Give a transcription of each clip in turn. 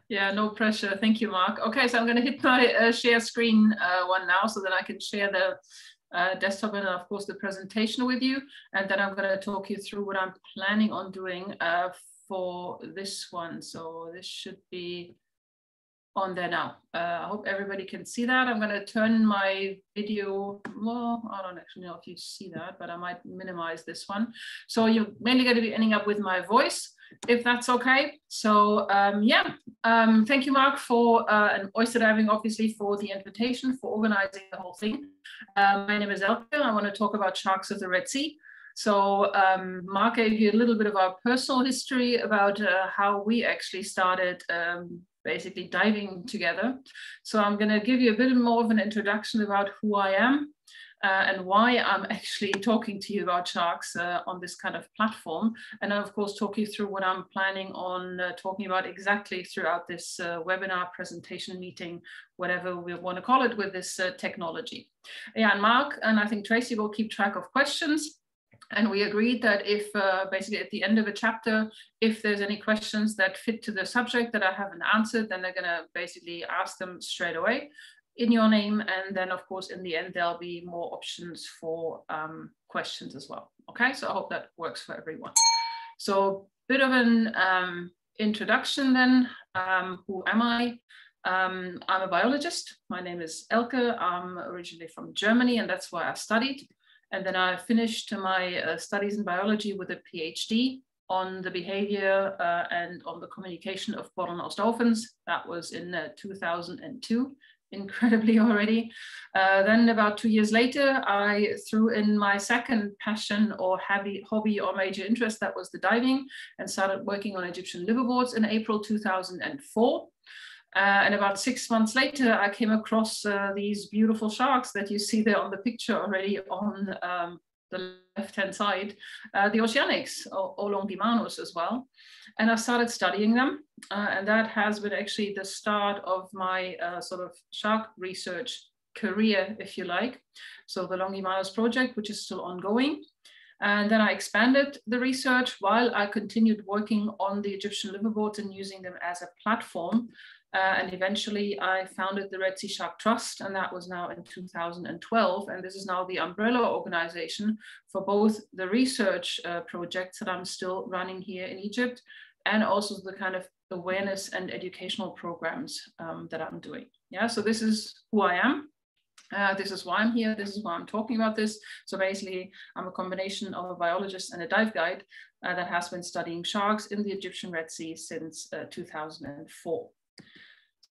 Yeah, no pressure. Thank you, Mark. Okay, so I'm going to hit my share screen one now so that I can share the desktop and of course the presentation with you. And then I'm going to talk you through what I'm planning on doing for this one. So this should be on there now. I hope everybody can see that. I'm going to turn my video. Well, I don't actually know if you see that, but I might minimize this one. So you're mainly going to be ending up with my voice, if that's okay. So thank you, Mark, for and oyster diving, obviously, for the invitation, for organizing the whole thing. My name is Elke. I want to talk about sharks of the Red Sea. So Mark gave you a little bit of our personal history about how we actually started basically diving together. So I'm going to give you a bit more of an introduction about who I am and why I'm actually talking to you about sharks on this kind of platform. And of course, talk you through what I'm planning on talking about exactly throughout this webinar, presentation, meeting, whatever we want to call it with this technology. Yeah, and Mark and I think Tracy will keep track of questions. And we agreed that if basically at the end of a chapter, if there's any questions that fit to the subject that I haven't answered, then they're going to basically ask them straight away in your name. And then, of course, in the end, there'll be more options for questions as well. Okay, so I hope that works for everyone. So a bit of an introduction then. Who am I? I'm a biologist. My name is Elke. I'm originally from Germany, and that's where I studied. And then I finished my studies in biology with a PhD on the behavior and on the communication of bottlenose dolphins. That was in 2002, incredibly already. Then about 2 years later, I threw in my second passion or hobby or major interest, that was the diving, and started working on Egyptian liverboards in April 2004. And about 6 months later, I came across these beautiful sharks that you see there on the picture already on the left-hand side, the Oceanics, or Longimanus as well. And I started studying them. And that has been actually the start of my sort of shark research career, if you like. So the Longimanus project, which is still ongoing. And then I expanded the research while I continued working on the Egyptian liverboards and using them as a platform. And eventually I founded the Red Sea Shark Trust, and that was now in 2012. And this is now the umbrella organization for both the research projects that I'm still running here in Egypt, and also the kind of awareness and educational programs that I'm doing. Yeah, so this is who I am. This is why I'm here. This is why I'm talking about this. So basically, I'm a combination of a biologist and a dive guide that has been studying sharks in the Egyptian Red Sea since 2004.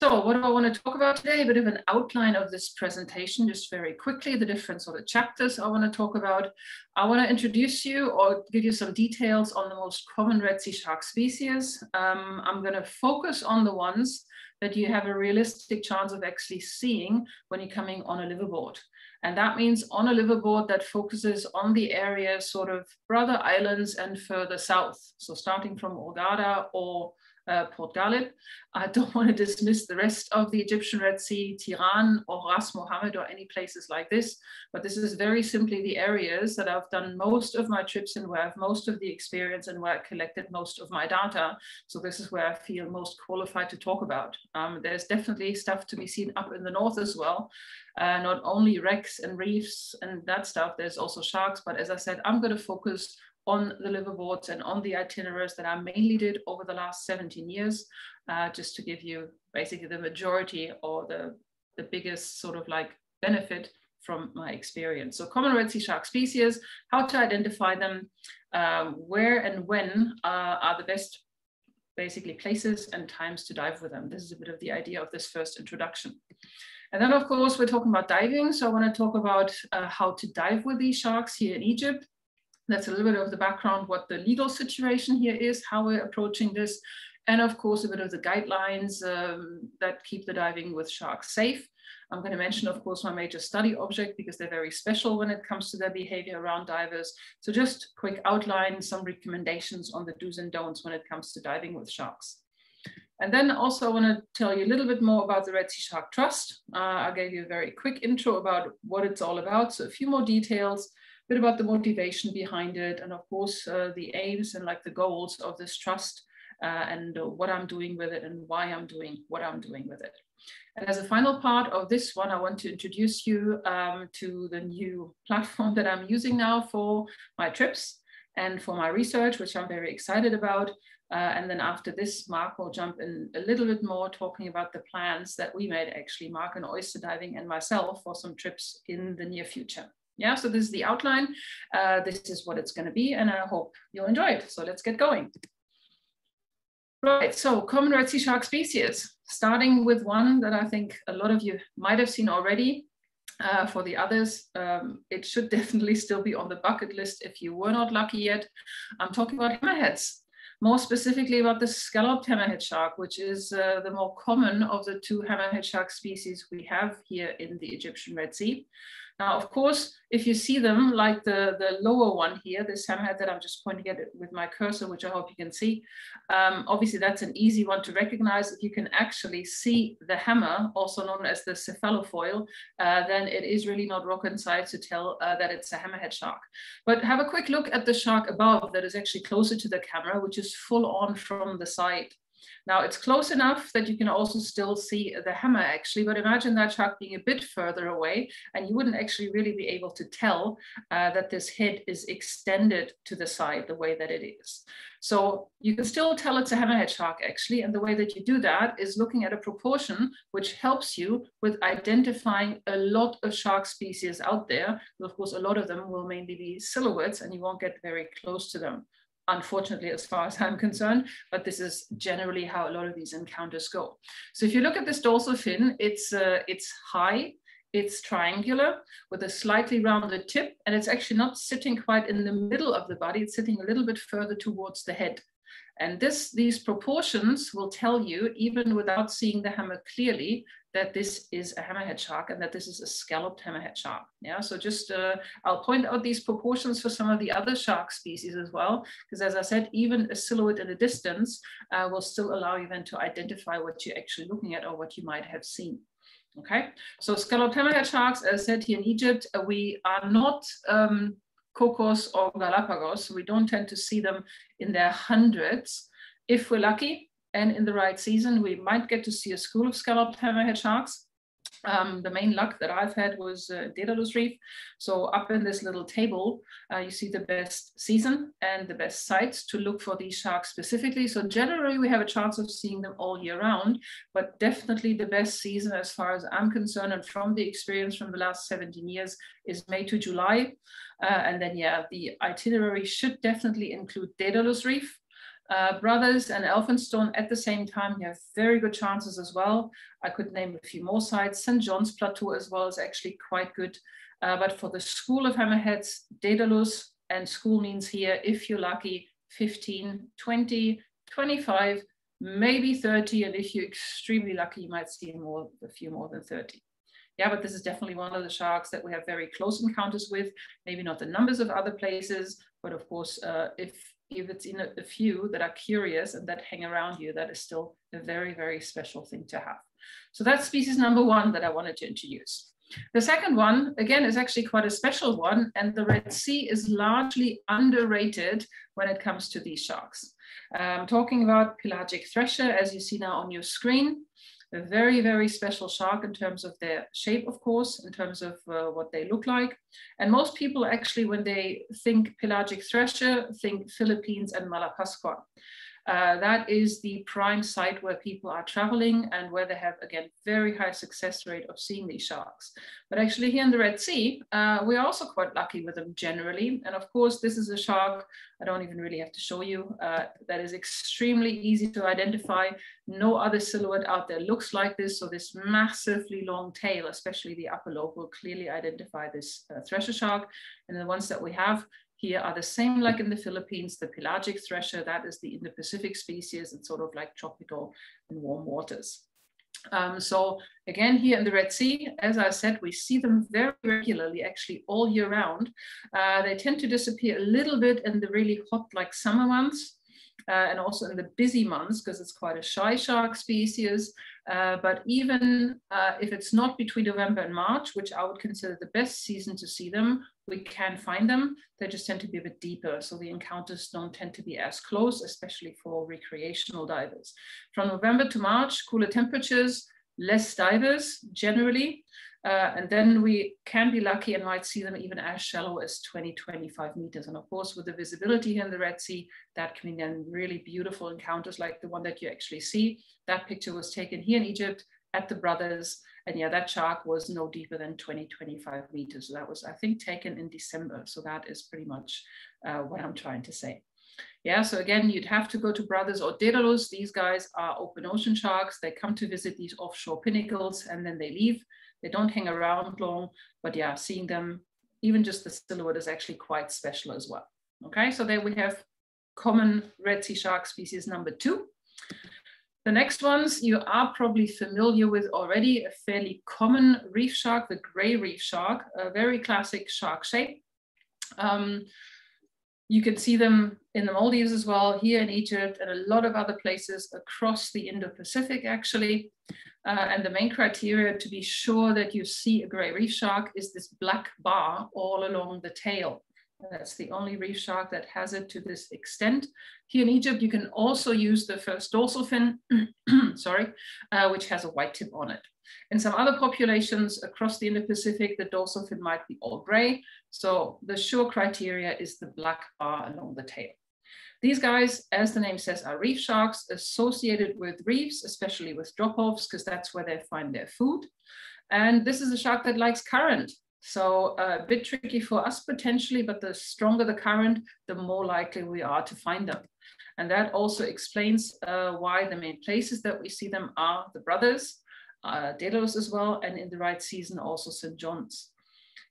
So what do I want to talk about today? A bit of an outline of this presentation, just very quickly, the different sort of chapters I want to talk about. I want to introduce you or give you some details on the most common Red Sea shark species. I'm going to focus on the ones that you have a realistic chance of actually seeing when you're coming on a liverboard. And that means on a liverboard that focuses on the area sort of Brother Islands and further south. So starting from Hurghada or Port Ghalib. I don't want to dismiss the rest of the Egyptian Red Sea, Tiran or Ras Mohammed or any places like this, but this is very simply the areas that I've done most of my trips in, where I have most of the experience and where I collected most of my data. So this is where I feel most qualified to talk about. There's definitely stuff to be seen up in the north as well. Not only wrecks and reefs and that stuff, there's also sharks, but as I said, I'm going to focus on the liverboards and on the itineraries that I mainly did over the last 17 years, just to give you basically the majority or the biggest sort of like benefit from my experience. So common Red Sea shark species, how to identify them, where and when are the best basically places and times to dive with them. This is a bit of the idea of this first introduction. And then of course, we're talking about diving. So I want to talk about how to dive with these sharks here in Egypt. That's a little bit of the background, what the legal situation here is, how we're approaching this, and of course a bit of the guidelines that keep the diving with sharks safe. I'm going to mention, of course, my major study object, because they're very special when it comes to their behavior around divers. So just quick outline, some recommendations on the do's and don'ts when it comes to diving with sharks. And then also I want to tell you a little bit more about the Red Sea Shark Trust. I gave you a very quick intro about what it's all about, so a few more details, a bit about the motivation behind it, and of course the aims and like the goals of this trust, and what I'm doing with it and why I'm doing what I'm doing with it. And as a final part of this one, I want to introduce you to the new platform that I'm using now for my trips and for my research, which I'm very excited about. And then after this, Mark will jump in a little bit more talking about the plans that we made, actually, Mark and oyster diving and myself, for some trips in the near future. Yeah, so this is the outline. This is what it's going to be, and I hope you'll enjoy it. So let's get going. Right, so common Red Sea shark species, starting with one that I think a lot of you might have seen already. For the others, it should definitely still be on the bucket list if you were not lucky yet. I'm talking about hammerheads, more specifically about the scalloped hammerhead shark, which is the more common of the two hammerhead shark species we have here in the Egyptian Red Sea. Now, of course, if you see them, like the lower one here, this hammerhead that I'm just pointing at it with my cursor, which I hope you can see, obviously that's an easy one to recognize. If you can actually see the hammer, also known as the cephalofoil, then it is really not rocket science to tell that it's a hammerhead shark. But have a quick look at the shark above that is actually closer to the camera, which is full on from the side. Now it's close enough that you can also still see the hammer actually, but imagine that shark being a bit further away and you wouldn't actually really be able to tell that this head is extended to the side the way that it is. So you can still tell it's a hammerhead shark actually, and the way that you do that is looking at a proportion which helps you with identifying a lot of shark species out there. But of course, a lot of them will mainly be silhouettes and you won't get very close to them, unfortunately, as far as I'm concerned, but this is generally how a lot of these encounters go. So if you look at this dorsal fin, it's high, it's triangular with a slightly rounded tip, and it's actually not sitting quite in the middle of the body, it's sitting a little bit further towards the head. And these proportions will tell you, even without seeing the hammer clearly, that this is a hammerhead shark and that this is a scalloped hammerhead shark. Yeah, so just I'll point out these proportions for some of the other shark species as well, because as I said, even a silhouette in the distance will still allow you then to identify what you're actually looking at or what you might have seen. Okay, so scalloped hammerhead sharks, as I said, here in Egypt, we are not Cocos or Galapagos, so we don't tend to see them in their hundreds. If we're lucky and in the right season, we might get to see a school of scalloped hammerhead sharks. The main luck that I've had was Daedalus Reef. So up in this little table, you see the best season and the best sites to look for these sharks specifically. So generally we have a chance of seeing them all year round, but definitely the best season as far as I'm concerned and from the experience from the last 17 years is May to July. And then, yeah, the itinerary should definitely include Daedalus Reef, Brothers and Elphinstone at the same time. You have very good chances as well. I could name a few more sites. St. John's Plateau as well is actually quite good. But for the school of hammerheads, Daedalus, and school means here, if you're lucky, 15, 20, 25, maybe 30. And if you're extremely lucky, you might see a few more than 30. Yeah, but this is definitely one of the sharks that we have very close encounters with, maybe not the numbers of other places, but of course, if it's in a few that are curious and that hang around you, that is still a very, very special thing to have. So that's species number one that I wanted to introduce. The second one, again, is actually quite a special one, and the Red Sea is largely underrated when it comes to these sharks. I'm talking about pelagic thresher, as you see now on your screen. A very, very special shark in terms of their shape, of course, in terms of what they look like. And most people actually, when they think pelagic thresher, think Philippines and Malapascua. That is the prime site where people are traveling and where they have, again, very high success rate of seeing these sharks. But actually here in the Red Sea, we're also quite lucky with them generally. And of course, this is a shark, I don't even really have to show you, that is extremely easy to identify. No other silhouette out there looks like this. So this massively long tail, especially the upper lobe, will clearly identify this thresher shark. And the ones that we have here are the same like in the Philippines, the pelagic thresher, that is the Indo-Pacific species. It's sort of like tropical and warm waters. So again, here in the Red Sea, as I said, we see them very regularly, actually all year round. They tend to disappear a little bit in the really hot, like summer months. And also in the busy months, because it's quite a shy shark species. But even if it's not between November and March, which I would consider the best season to see them, we can find them. They just tend to be a bit deeper. So the encounters don't tend to be as close, especially for recreational divers. From November to March, cooler temperatures, less divers generally. And then we can be lucky and might see them even as shallow as 20-25 meters. And of course, with the visibility here in the Red Sea, that can be then really beautiful encounters like the one that you actually see. That picture was taken here in Egypt at the Brothers. And yeah, that shark was no deeper than 20-25 meters. So that was, I think, taken in December. So that is pretty much what I'm trying to say. Yeah, so again, you'd have to go to Brothers or Daedalus. These guys are open ocean sharks. They come to visit these offshore pinnacles and then they leave. They don't hang around long, but yeah, seeing them, even just the silhouette is actually quite special as well. Okay, so there we have common Red Sea shark species number 2. The next ones you are probably familiar with already, a fairly common reef shark, the gray reef shark, a very classic shark shape. You can see them in the Maldives as well, here in Egypt, and a lot of other places across the Indo-Pacific, actually. And the main criteria to be sure that you see a gray reef shark is this black bar all along the tail. That's the only reef shark that has it to this extent. Here in Egypt, you can also use the first dorsal fin, which has a white tip on it. In some other populations across the Indo-Pacific, the dorsal fin might be all gray. So the sure criteria is the black bar along the tail. These guys, as the name says, are reef sharks associated with reefs, especially with drop-offs, because that's where they find their food. And this is a shark that likes current. So a bit tricky for us potentially, but the stronger the current, the more likely we are to find them. And that also explains why the main places that we see them are the Brothers, Daedalus as well, and in the right season also St. John's.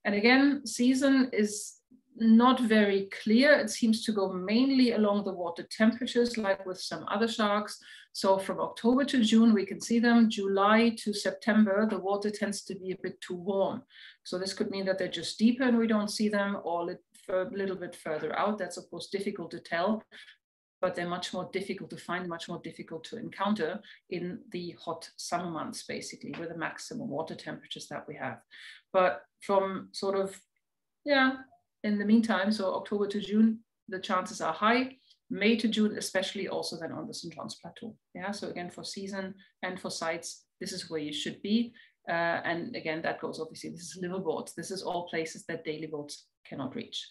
And again, season is not very clear. It seems to go mainly along the water temperatures, like with some other sharks. So from October to June, we can see them. July to September, the water tends to be a bit too warm. So this could mean that they're just deeper and we don't see them, or a little bit further out. That's of course difficult to tell, but they're much more difficult to find, much more difficult to encounter in the hot summer months, basically, with the maximum water temperatures that we have. But from sort of, yeah, in the meantime, so October to June, the chances are high. May to June, especially also then on the St. John's Plateau. Yeah, so again, for season and for sites, this is where you should be. And again, that goes obviously, this is liveaboards. This is all places that daily boats cannot reach.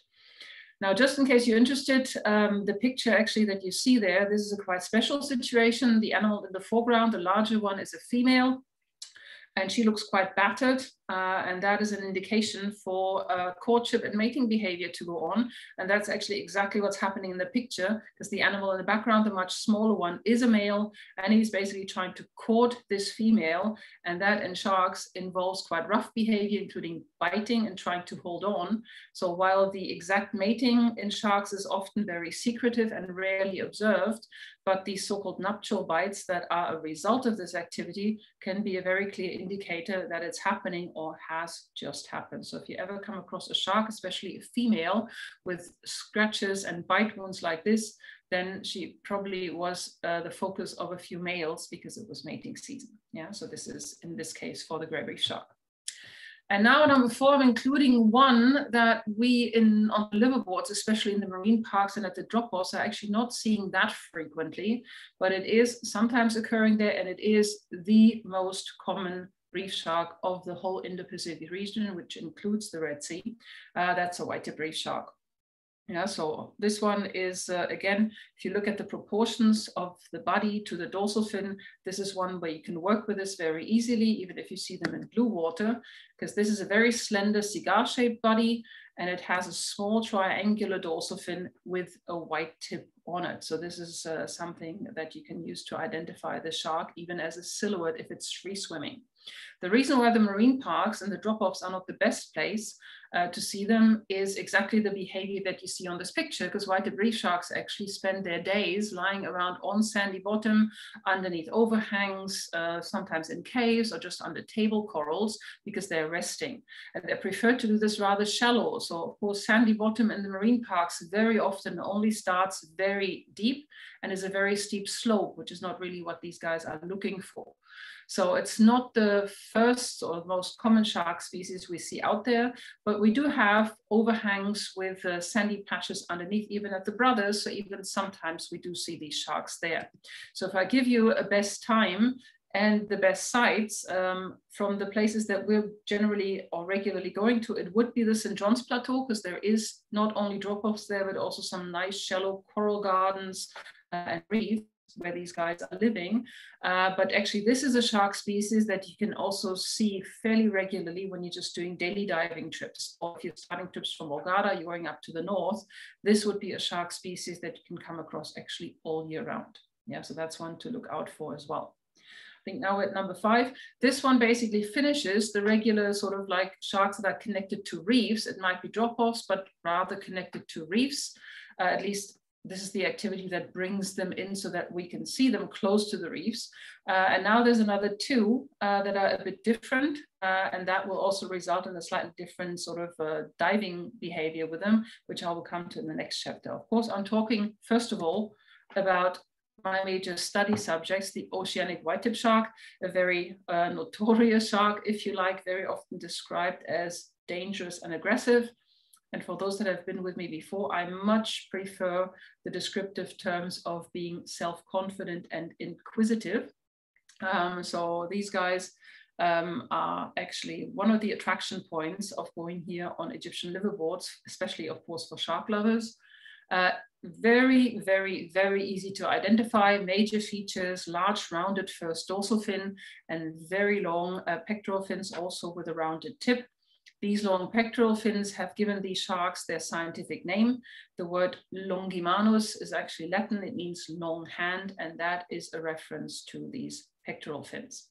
Now, just in case you're interested, the picture actually that you see there, this is a quite special situation. The animal in the foreground, the larger one, is a female, and she looks quite battered. And that is an indication for courtship and mating behavior to go on. And that's actually exactly what's happening in the picture, because the animal in the background, the much smaller one, is a male, and he's basically trying to court this female. And that in sharks involves quite rough behavior, including biting and trying to hold on. So while the exact mating in sharks is often very secretive and rarely observed, but these so-called nuptial bites that are a result of this activity can be a very clear indicator that it's happening or has just happened. So if you ever come across a shark, especially a female with scratches and bite wounds like this, then she probably was the focus of a few males because it was mating season. Yeah, so this is in this case for the gray reef shark. And now number 4, I'm including one that we on liveaboards, especially in the marine parks and at the drop-offs, are actually not seeing that frequently, but it is sometimes occurring there, and it is the most common reef shark of the whole Indo-Pacific region, which includes the Red Sea. That's a white-tip reef shark. Yeah, so this one is, again, if you look at the proportions of the body to the dorsal fin, this is one where you can work with this very easily, even if you see them in blue water, because this is a very slender cigar-shaped body, and it has a small triangular dorsal fin with a white tip on it. So this is something that you can use to identify the shark, even as a silhouette if it's free swimming. The reason why the marine parks and the drop-offs are not the best place to see them is exactly the behavior that you see on this picture, because white-tip reef sharks actually spend their days lying around on sandy bottom, underneath overhangs, sometimes in caves or just under table corals, because they're resting. And they prefer to do this rather shallow. So of course, sandy bottom in the marine parks very often only starts very deep and is a very steep slope, which is not really what these guys are looking for. So it's not the first or most common shark species we see out there, but we do have overhangs with sandy patches underneath, even at the brothers. So even sometimes we do see these sharks there. So if I give you a best time and the best sites from the places that we're generally or regularly going to, it would be the St. John's Plateau, because there is not only drop-offs there, but also some nice shallow coral gardens and reefs where these guys are living. But actually this is a shark species that you can also see fairly regularly when you're just doing daily diving trips, or if you're starting trips from Hurghada, you're going up to the north, this would be a shark species that you can come across actually all year round. Yeah, so that's one to look out for as well. I think now we're at number 5. This one basically finishes the regular sort of like sharks that are connected to reefs. It might be drop-offs, but rather connected to reefs. At least this is the activity that brings them in so that we can see them close to the reefs. And now there's another 2 that are a bit different, and that will also result in a slightly different sort of diving behavior with them, which I will come to in the next chapter. Of course, I'm talking first of all about my major study subjects, the oceanic white-tip shark, a very notorious shark, if you like, very often described as dangerous and aggressive. And for those that have been with me before, I much prefer the descriptive terms of being self-confident and inquisitive. So these guys are actually one of the attraction points of going here on Egyptian liveaboards, especially of course for shark lovers. Very, very, very easy to identify. Major features: large rounded first dorsal fin and very long pectoral fins, also with a rounded tip. These long pectoral fins have given these sharks their scientific name. The word longimanus is actually Latin. It means long hand, and that is a reference to these pectoral fins.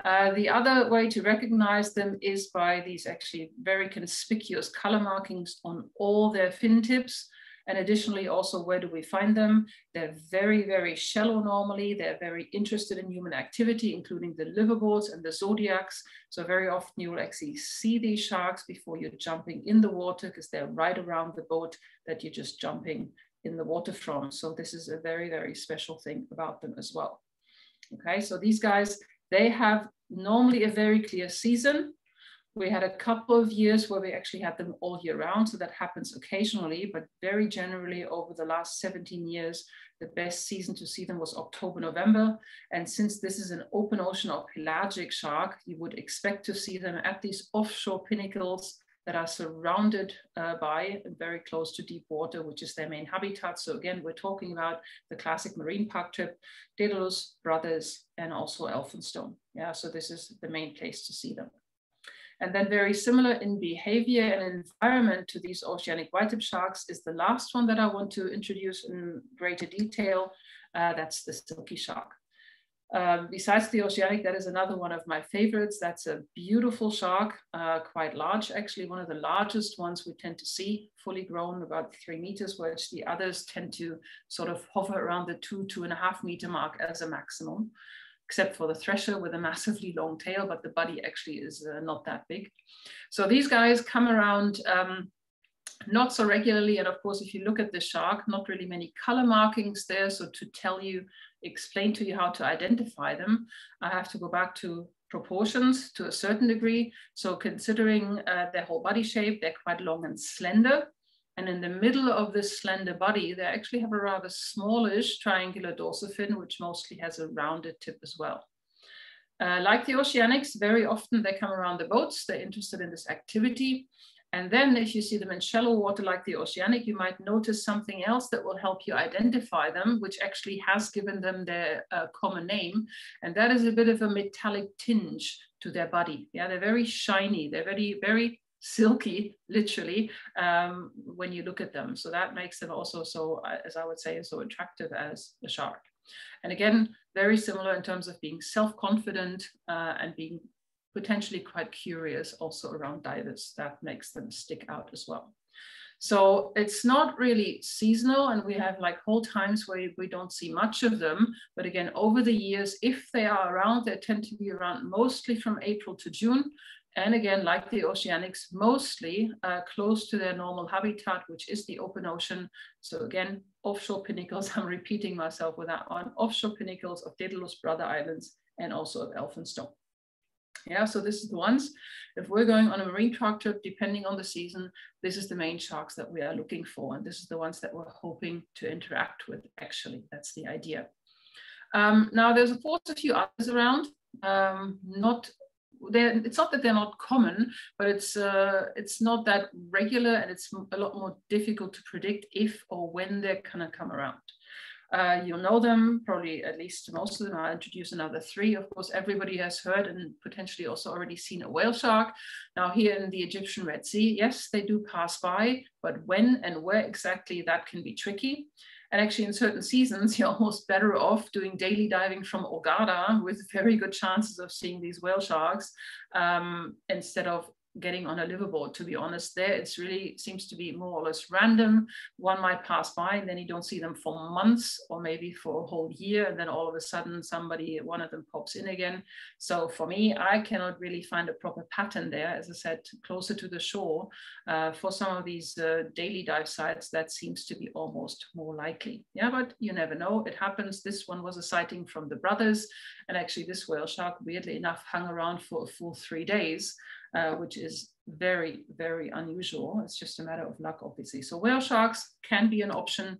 The other way to recognize them is by these actually very conspicuous color markings on all their fin tips. And additionally, also, where do we find them? They're very, very shallow normally. They're very interested in human activity, including the liveaboards and the zodiacs. So very often you will actually see these sharks before you're jumping in the water, because they're right around the boat that you're just jumping in the water from. So this is a very, very special thing about them as well. Okay, so these guys, they have normally a very clear season. We had a couple of years where we actually had them all year round, so that happens occasionally, but very generally over the last 17 years, the best season to see them was October, November. And since this is an open ocean or pelagic shark, you would expect to see them at these offshore pinnacles that are surrounded by and very close to deep water, which is their main habitat. So again, we're talking about the classic marine park trip, Daedalus, Brothers, and also Elphinstone. Yeah, so this is the main place to see them. And then very similar in behavior and environment to these oceanic white-tip sharks is the last one that I want to introduce in greater detail. That's the silky shark. Besides the oceanic, that is another one of my favorites. That's a beautiful shark, quite large, actually one of the largest ones we tend to see, fully grown, about 3 meters, whereas the others tend to sort of hover around the 2–2.5 meter mark as a maximum, except for the thresher with a massively long tail, but the body actually is not that big. So these guys come around not so regularly. And of course, if you look at the shark, not really many color markings there. So to tell you, explain to you how to identify them, I have to go back to proportions to a certain degree. So considering their whole body shape, they're quite long and slender. And in the middle of this slender body, they actually have a rather smallish triangular dorsal fin, which mostly has a rounded tip as well. Like the oceanics, very often they come around the boats. They're interested in this activity. And then if you see them in shallow water like the oceanic, you might notice something else that will help you identify them, which actually has given them their common name. And that is a bit of a metallic tinge to their body. Yeah, they're very shiny. They're very, very silky, literally, when you look at them. So that makes them also so, as I would say, so attractive as a shark. And again, very similar in terms of being self-confident and being potentially quite curious also around divers. That makes them stick out as well. So it's not really seasonal, and we have like whole times where we don't see much of them. But again, over the years, if they are around, they tend to be around mostly from April to June. And again, like the oceanics, mostly close to their normal habitat, which is the open ocean. So again, offshore pinnacles, I'm repeating myself with that one, offshore pinnacles of Daedalus Brother Islands and also of Elphinstone. Yeah, so this is the ones, if we're going on a marine truck trip, depending on the season, this is the main sharks that we are looking for. And this is the ones that we're hoping to interact with, actually. That's the idea. Now, there's of course a few others around. It's not that they're not common, but it's not that regular, and it's a lot more difficult to predict if or when they're gonna come around. You'll know them, probably at least most of them. I'll introduce another three. Of course, everybody has heard and potentially also already seen a whale shark. Now here in the Egyptian Red Sea, yes, they do pass by, but when and where exactly, that can be tricky. And actually in certain seasons, you're almost better off doing daily diving from Hurghada with very good chances of seeing these whale sharks instead of getting on a liveaboard. To be honest, there it's really seems to be more or less random. One might pass by and then you don't see them for months or maybe for a whole year, and then all of a sudden one of them pops in again. So for me, I cannot really find a proper pattern there. As I said, closer to the shore, for some of these daily dive sites, that seems to be almost more likely. Yeah, but you never know, it happens. This one was a sighting from the brothers, and actually this whale shark, weirdly enough, hung around for a full 3 days. Which is very, very unusual. It's just a matter of luck, obviously. So whale sharks can be an option.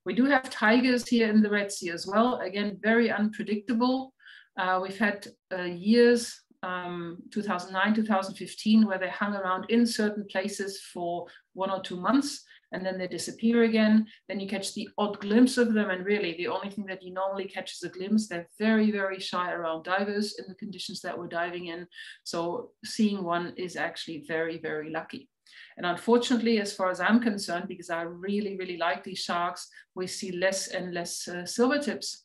We do have tigers here in the Red Sea as well. Again, very unpredictable. We've had years, 2009, 2015, where they hung around in certain places for 1 or 2 months, and then they disappear again. Then you catch the odd glimpse of them, and really the only thing that you normally catch is a glimpse. They're very, very shy around divers in the conditions that we're diving in. So seeing one is actually very, very lucky. And unfortunately, as far as I'm concerned, because I really, really like these sharks, we see less and less silvertips.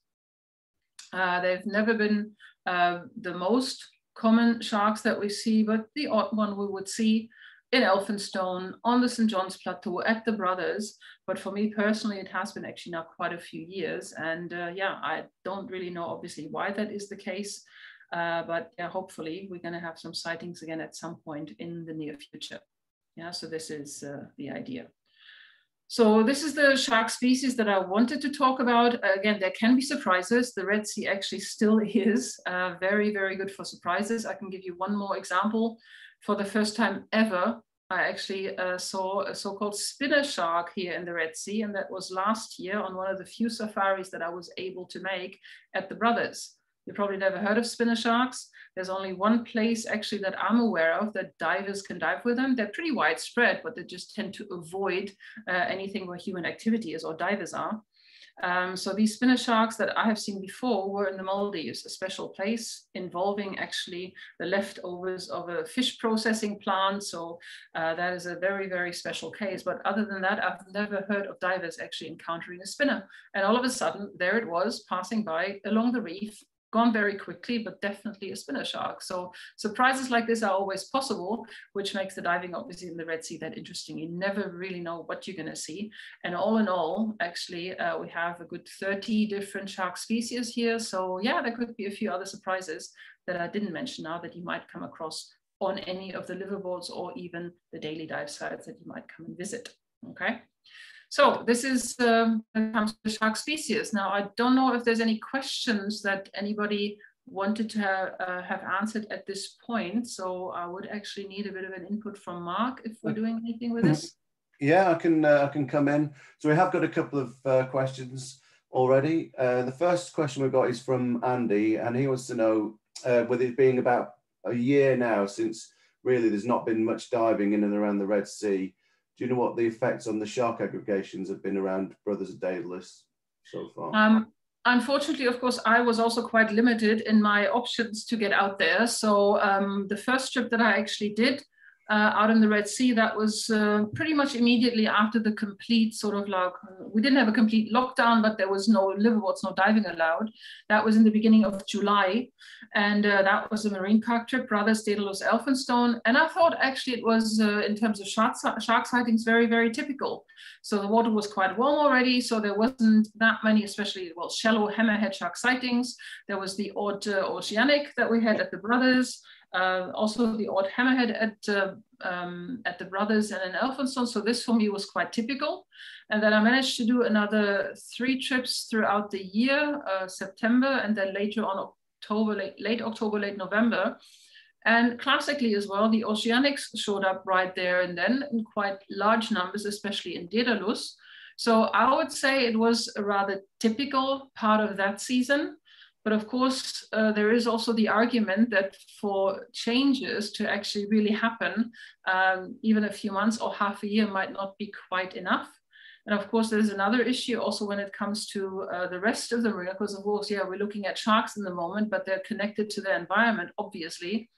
They've never been the most common sharks that we see, but the odd one we would see in Elphinstone, on the St. John's Plateau, at the Brothers. But for me personally, it has been actually now quite a few years. And yeah, I don't really know obviously why that is the case. But yeah, hopefully we're gonna have some sightings again at some point in the near future. Yeah, so this is the idea. So this is the shark species that I wanted to talk about. Again, there can be surprises. The Red Sea actually still is very, very good for surprises. I can give you one more example. For the first time ever, I actually saw a so-called spinner shark here in the Red Sea, and that was last year on one of the few safaris that I was able to make at the Brothers. You probably never heard of spinner sharks. There's only one place actually that I'm aware of that divers can dive with them. They're pretty widespread, but they just tend to avoid anything where human activity is or divers are. So these spinner sharks that I have seen before were in the Maldives, a special place involving actually the leftovers of a fish processing plant. So that is a very, very special case. But other than that, I've never heard of divers actually encountering a spinner. And all of a sudden, there it was passing by along the reef, gone very quickly, but definitely a spinner shark. So surprises like this are always possible, which makes the diving obviously in the Red Sea that interesting. You never really know what you're gonna see. And all in all, actually, we have a good 30 different shark species here. So yeah, there could be a few other surprises that I didn't mention now that you might come across on any of the liveaboards or even the daily dive sites that you might come and visit, okay? So this is when it comes to shark species. Now, I don't know if there's any questions that anybody wanted to have answered at this point. So I would actually need a bit of an input from Mark if we're doing anything with this. Yeah, I can come in. So we have got a couple of questions already. The first question we've got is from Andy, and he wants to know, with it being about a year now since really there's not been much diving in and around the Red Sea, do you know what the effects on the shark aggregations have been around Brothers of Daedalus so far? Unfortunately, of course, I was also quite limited in my options to get out there. So the first trip that I actually did out in the Red Sea, that was pretty much immediately after the complete sort of like, we didn't have a complete lockdown, but there was no liveaboards, no diving allowed. That was in the beginning of July. And that was a marine park trip, Brothers, Daedalus, Elphinstone. And I thought actually it was, in terms of shark sightings, very, very typical. So the water was quite warm already. So there wasn't that many, especially, well, shallow hammerhead shark sightings. There was the odd oceanic that we had at the Brothers. Also the odd hammerhead at the Brothers and in Elphinstone. So this for me was quite typical. And then I managed to do another 3 trips throughout the year, September, and then later on October, late October, late November. And classically as well, the Oceanics showed up right there and then in quite large numbers, especially in Daedalus. So I would say it was a rather typical part of that season. But of course, there is also the argument that for changes to actually really happen, even a few months or half a year might not be quite enough. And of course, there's another issue also when it comes to the rest of the marina, because of course, yeah, we're looking at sharks in the moment, but they're connected to the environment, obviously.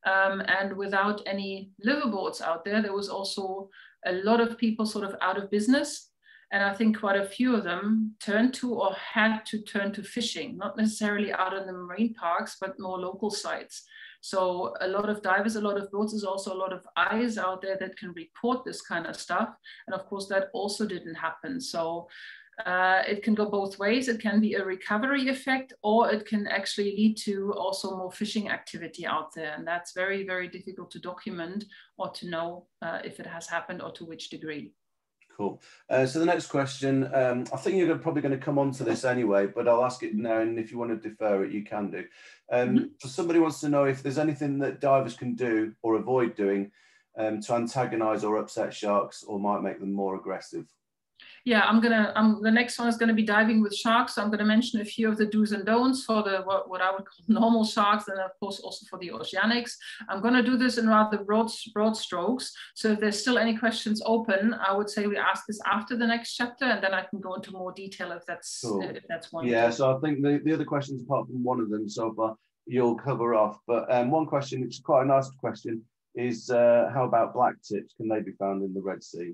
And without any liveaboards out there, there was also a lot of people sort of out of business. And I think quite a few of them turned to or had to turn to fishing, not necessarily out in the marine parks, but more local sites. So a lot of divers, a lot of boats, there's also a lot of eyes out there that can report this kind of stuff. And of course, that also didn't happen. So it can go both ways. It can be a recovery effect, or it can actually lead to also more fishing activity out there. And that's very, very difficult to document or to know if it has happened or to which degree. Cool. So the next question, I think you're probably going to come on to this anyway, but I'll ask it now, and if you want to defer it, you can do. So somebody wants to know if there's anything that divers can do or avoid doing to antagonize or upset sharks, or might make them more aggressive. Yeah, the next one is going to be diving with sharks. So I'm going to mention a few of the do's and don'ts for the what I would call normal sharks, and of course also for the Oceanics. I'm going to do this in rather broad strokes. So if there's still any questions open, I would say we ask this after the next chapter, and then I can go into more detail if that's cool. If that's one. Yeah, so I think the other questions, apart from one of them so far, you'll cover off. But one question, which is quite a nice question, is how about black tips? Can they be found in the Red Sea?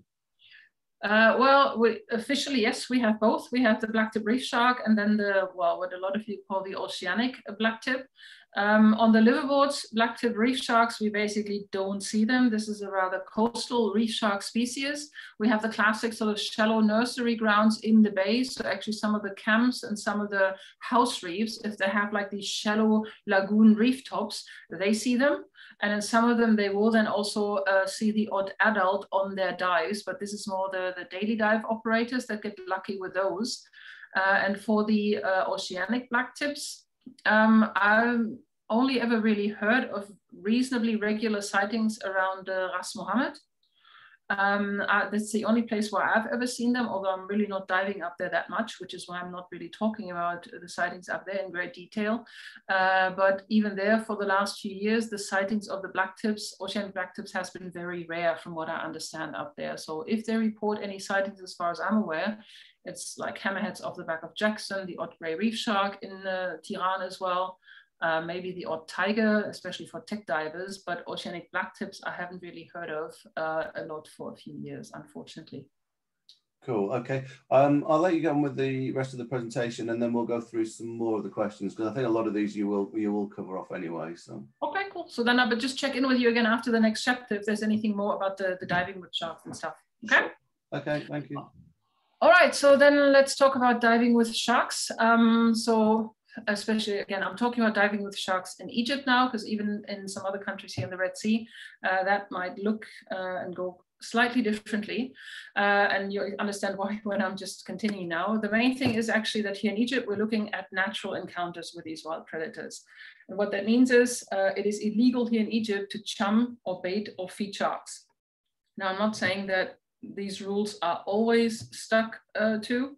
Well, officially, yes, we have both. We have the blacktip reef shark and then what a lot of you call the oceanic blacktip. On the liveaboards, blacktip reef sharks, we basically don't see them. This is a rather coastal reef shark species. We have the classic sort of shallow nursery grounds in the bay. So actually some of the camps and some of the house reefs, if they have like these shallow lagoon reef tops, they see them. And in some of them, they will then also see the odd adult on their dives, but this is more the daily dive operators that get lucky with those. And for the oceanic blacktips, I've only ever really heard of reasonably regular sightings around Ras Mohammed. That's the only place where I've ever seen them, although I'm really not diving up there that much, which is why I'm not really talking about the sightings up there in great detail. But even there, for the last few years, the sightings of the blacktips, oceanic blacktips, has been very rare from what I understand up there. So if they report any sightings, as far as I'm aware, it's like hammerheads off the back of Jackson, the odd grey reef shark in Tirana as well. Maybe the odd tiger, especially for tech divers, but oceanic blacktips I haven't really heard of a lot for a few years, unfortunately. Cool. Okay. I'll let you get on with the rest of the presentation, and then we'll go through some more of the questions, because I think a lot of these you will cover off anyway. So. Okay, cool. So then I would just check in with you again after the next chapter if there's anything more about the diving with sharks and stuff. Okay. Sure. Okay. Thank you. All right. So then let's talk about diving with sharks. So especially, again, I'm talking about diving with sharks in Egypt now, because even in some other countries here in the Red Sea, that might look and go slightly differently. And you understand why when I'm just continuing now. The main thing is actually that here in Egypt, we're looking at natural encounters with these wild predators. And what that means is it is illegal here in Egypt to chum or bait or feed sharks. Now, I'm not saying that these rules are always stuck to.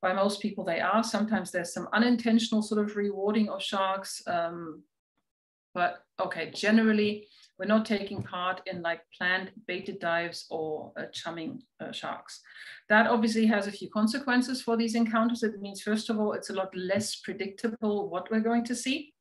By most people they are. Sometimes there's some unintentional sort of rewarding of sharks. But okay, generally, we're not taking part in like planned baited dives or chumming sharks. That obviously has a few consequences for these encounters. It means, first of all, it's a lot less predictable what we're going to see.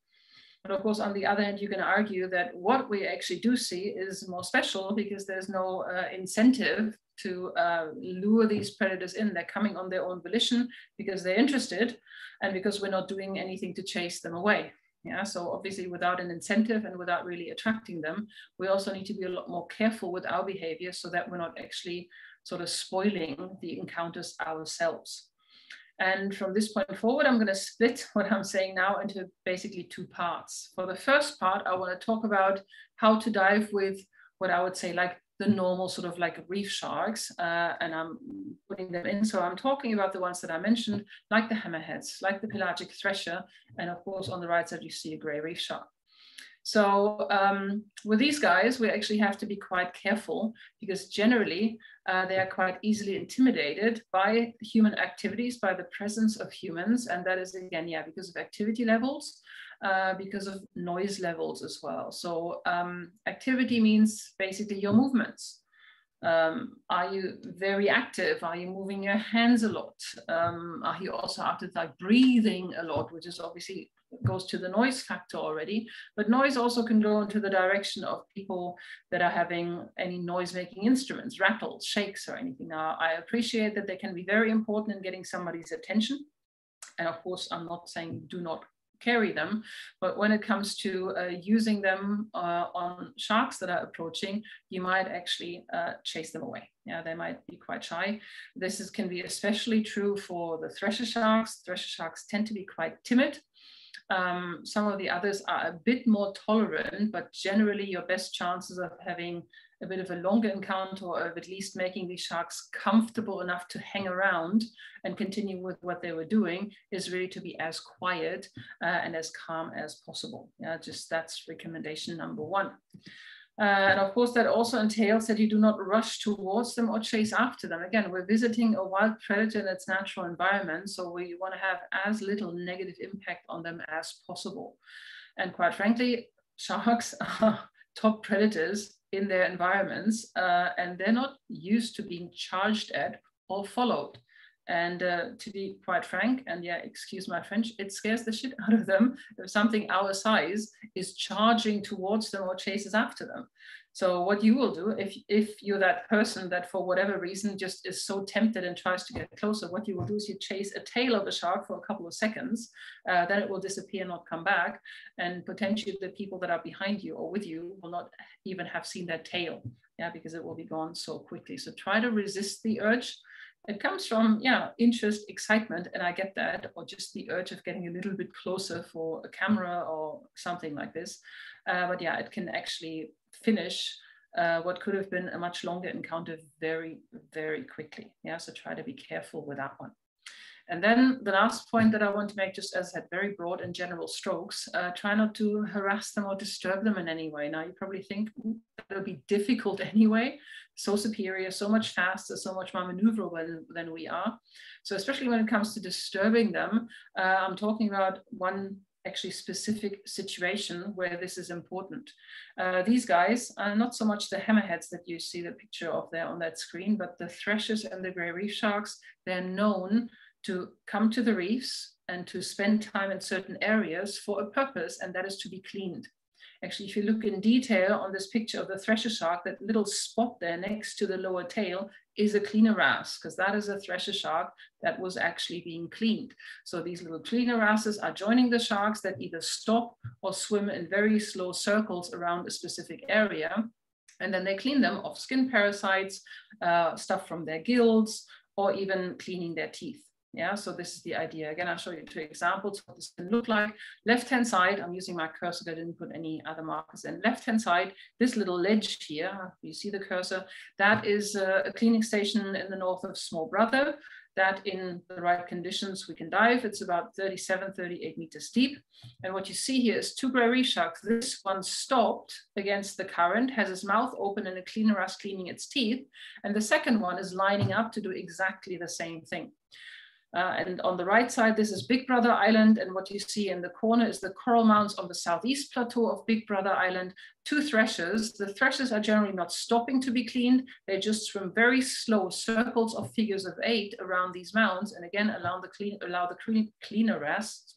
But of course, on the other hand, you can argue that what we actually do see is more special because there's no incentive to lure these predators in. They're coming on their own volition because they're interested and because we're not doing anything to chase them away. Yeah, so obviously without an incentive and without really attracting them, we also need to be a lot more careful with our behavior so that we're not actually sort of spoiling the encounters ourselves. And from this point forward, I'm going to split what I'm saying now into basically two parts. For the first part, I want to talk about how to dive with what I would say like the normal sort of like reef sharks, and I'm putting them in. So I'm talking about the ones that I mentioned, like the hammerheads, like the pelagic thresher, and of course on the right side you see a gray reef shark. So with these guys, we actually have to be quite careful because generally they are quite easily intimidated by human activities, by the presence of humans. And that is again, yeah, because of activity levels, because of noise levels as well. So activity means basically your movements. Are you very active? Are you moving your hands a lot? Are you also after like breathing a lot, which is obviously goes to the noise factor already, but noise also can go into the direction of people that are having any noise making instruments, rattles, shakes or anything. Now, I appreciate that they can be very important in getting somebody's attention. And of course, I'm not saying do not carry them, but when it comes to using them on sharks that are approaching, you might actually chase them away. Yeah, they might be quite shy. This can be especially true for the thresher sharks. Thresher sharks tend to be quite timid. Some of the others are a bit more tolerant, but generally your best chances of having a bit of a longer encounter or of at least making these sharks comfortable enough to hang around and continue with what they were doing is really to be as quiet and as calm as possible. Yeah, just that's recommendation number one. And of course, that also entails that you do not rush towards them or chase after them. Again, we're visiting a wild predator in its natural environment, so we want to have as little negative impact on them as possible. And quite frankly, sharks are top predators in their environments, and they're not used to being charged at or followed. And to be quite frank, and yeah, excuse my French, it scares the shit out of them if something our size is charging towards them or chases after them. So what you will do, if you're that person that for whatever reason just is so tempted and tries to get closer, what you will do is you chase a tail of the shark for a couple of seconds, then it will disappear, not come back. And potentially the people that are behind you or with you will not even have seen that tail, yeah, because it will be gone so quickly. So try to resist the urge. It comes from, yeah, interest, excitement, and I get that, or just the urge of getting a little bit closer for a camera or something like this. But yeah, it can actually finish what could have been a much longer encounter very, very quickly. Yeah, so try to be careful with that one. And then the last point that I want to make, just as I said, very broad and general strokes, try not to harass them or disturb them in any way. Now you probably think it'll be difficult anyway, so superior, so much faster, so much more maneuverable than we are. So especially when it comes to disturbing them, I'm talking about one actually specific situation where this is important. These guys are not so much the hammerheads that you see the picture of there on that screen, but the threshers and the gray reef sharks. They're known to come to the reefs and to spend time in certain areas for a purpose, and that is to be cleaned. Actually, if you look in detail on this picture of the thresher shark, that little spot there next to the lower tail is a cleaner wrasse, because that is a thresher shark that was actually being cleaned. So these little cleaner wrasses are joining the sharks that either stop or swim in very slow circles around a specific area, and then they clean them of skin parasites, stuff from their gills, or even cleaning their teeth. Yeah, so this is the idea. Again, I'll show you two examples what this can look like. Left-hand side, I'm using my cursor, I didn't put any other markers in. Left-hand side, this little ledge here, you see the cursor, that is a cleaning station in the north of Small Brother, that in the right conditions we can dive. It's about 37, 38 meters deep. And what you see here is two gray reef sharks. This one stopped against the current, has its mouth open and a cleaner wrasse cleaning its teeth. And the second one is lining up to do exactly the same thing. And on the right side, this is Big Brother Island. And what you see in the corner is the coral mounds on the southeast plateau of Big Brother Island. Two threshers. The threshers are generally not stopping to be cleaned. They just swim very slow circles of figures of 8 around these mounds. And again, allow the cleaner wrasse,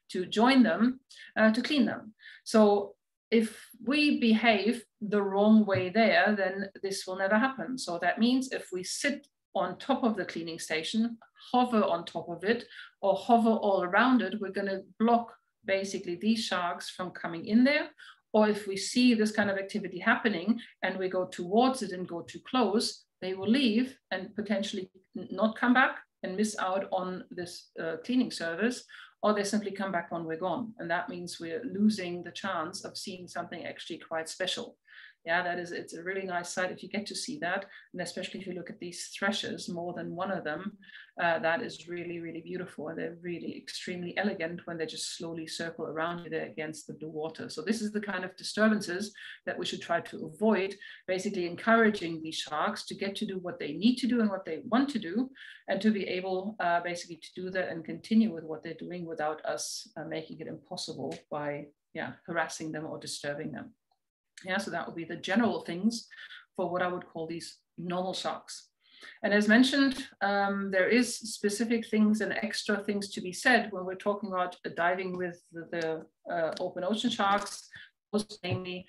to join them to clean them. So if we behave the wrong way there, then this will never happen. So that means if we sit on top of the cleaning station, hover on top of it, or hover all around it, we're going to block basically these sharks from coming in there. Or if we see this kind of activity happening and we go towards it and go too close, they will leave and potentially not come back and miss out on this cleaning service, or they simply come back when we're gone. And that means we're losing the chance of seeing something actually quite special. Yeah, it's a really nice sight if you get to see that. And especially if you look at these threshers, more than one of them, that is really, really beautiful. And they're really extremely elegant when they just slowly circle around you there against the blue water. So this is the kind of disturbances that we should try to avoid, basically encouraging these sharks to get to do what they need to do and what they want to do, and to be able basically to do that and continue with what they're doing without us making it impossible by harassing them or disturbing them. Yeah, so that would be the general things for what I would call these normal sharks. And as mentioned, there is specific things and extra things to be said when we're talking about diving with the open ocean sharks, most namely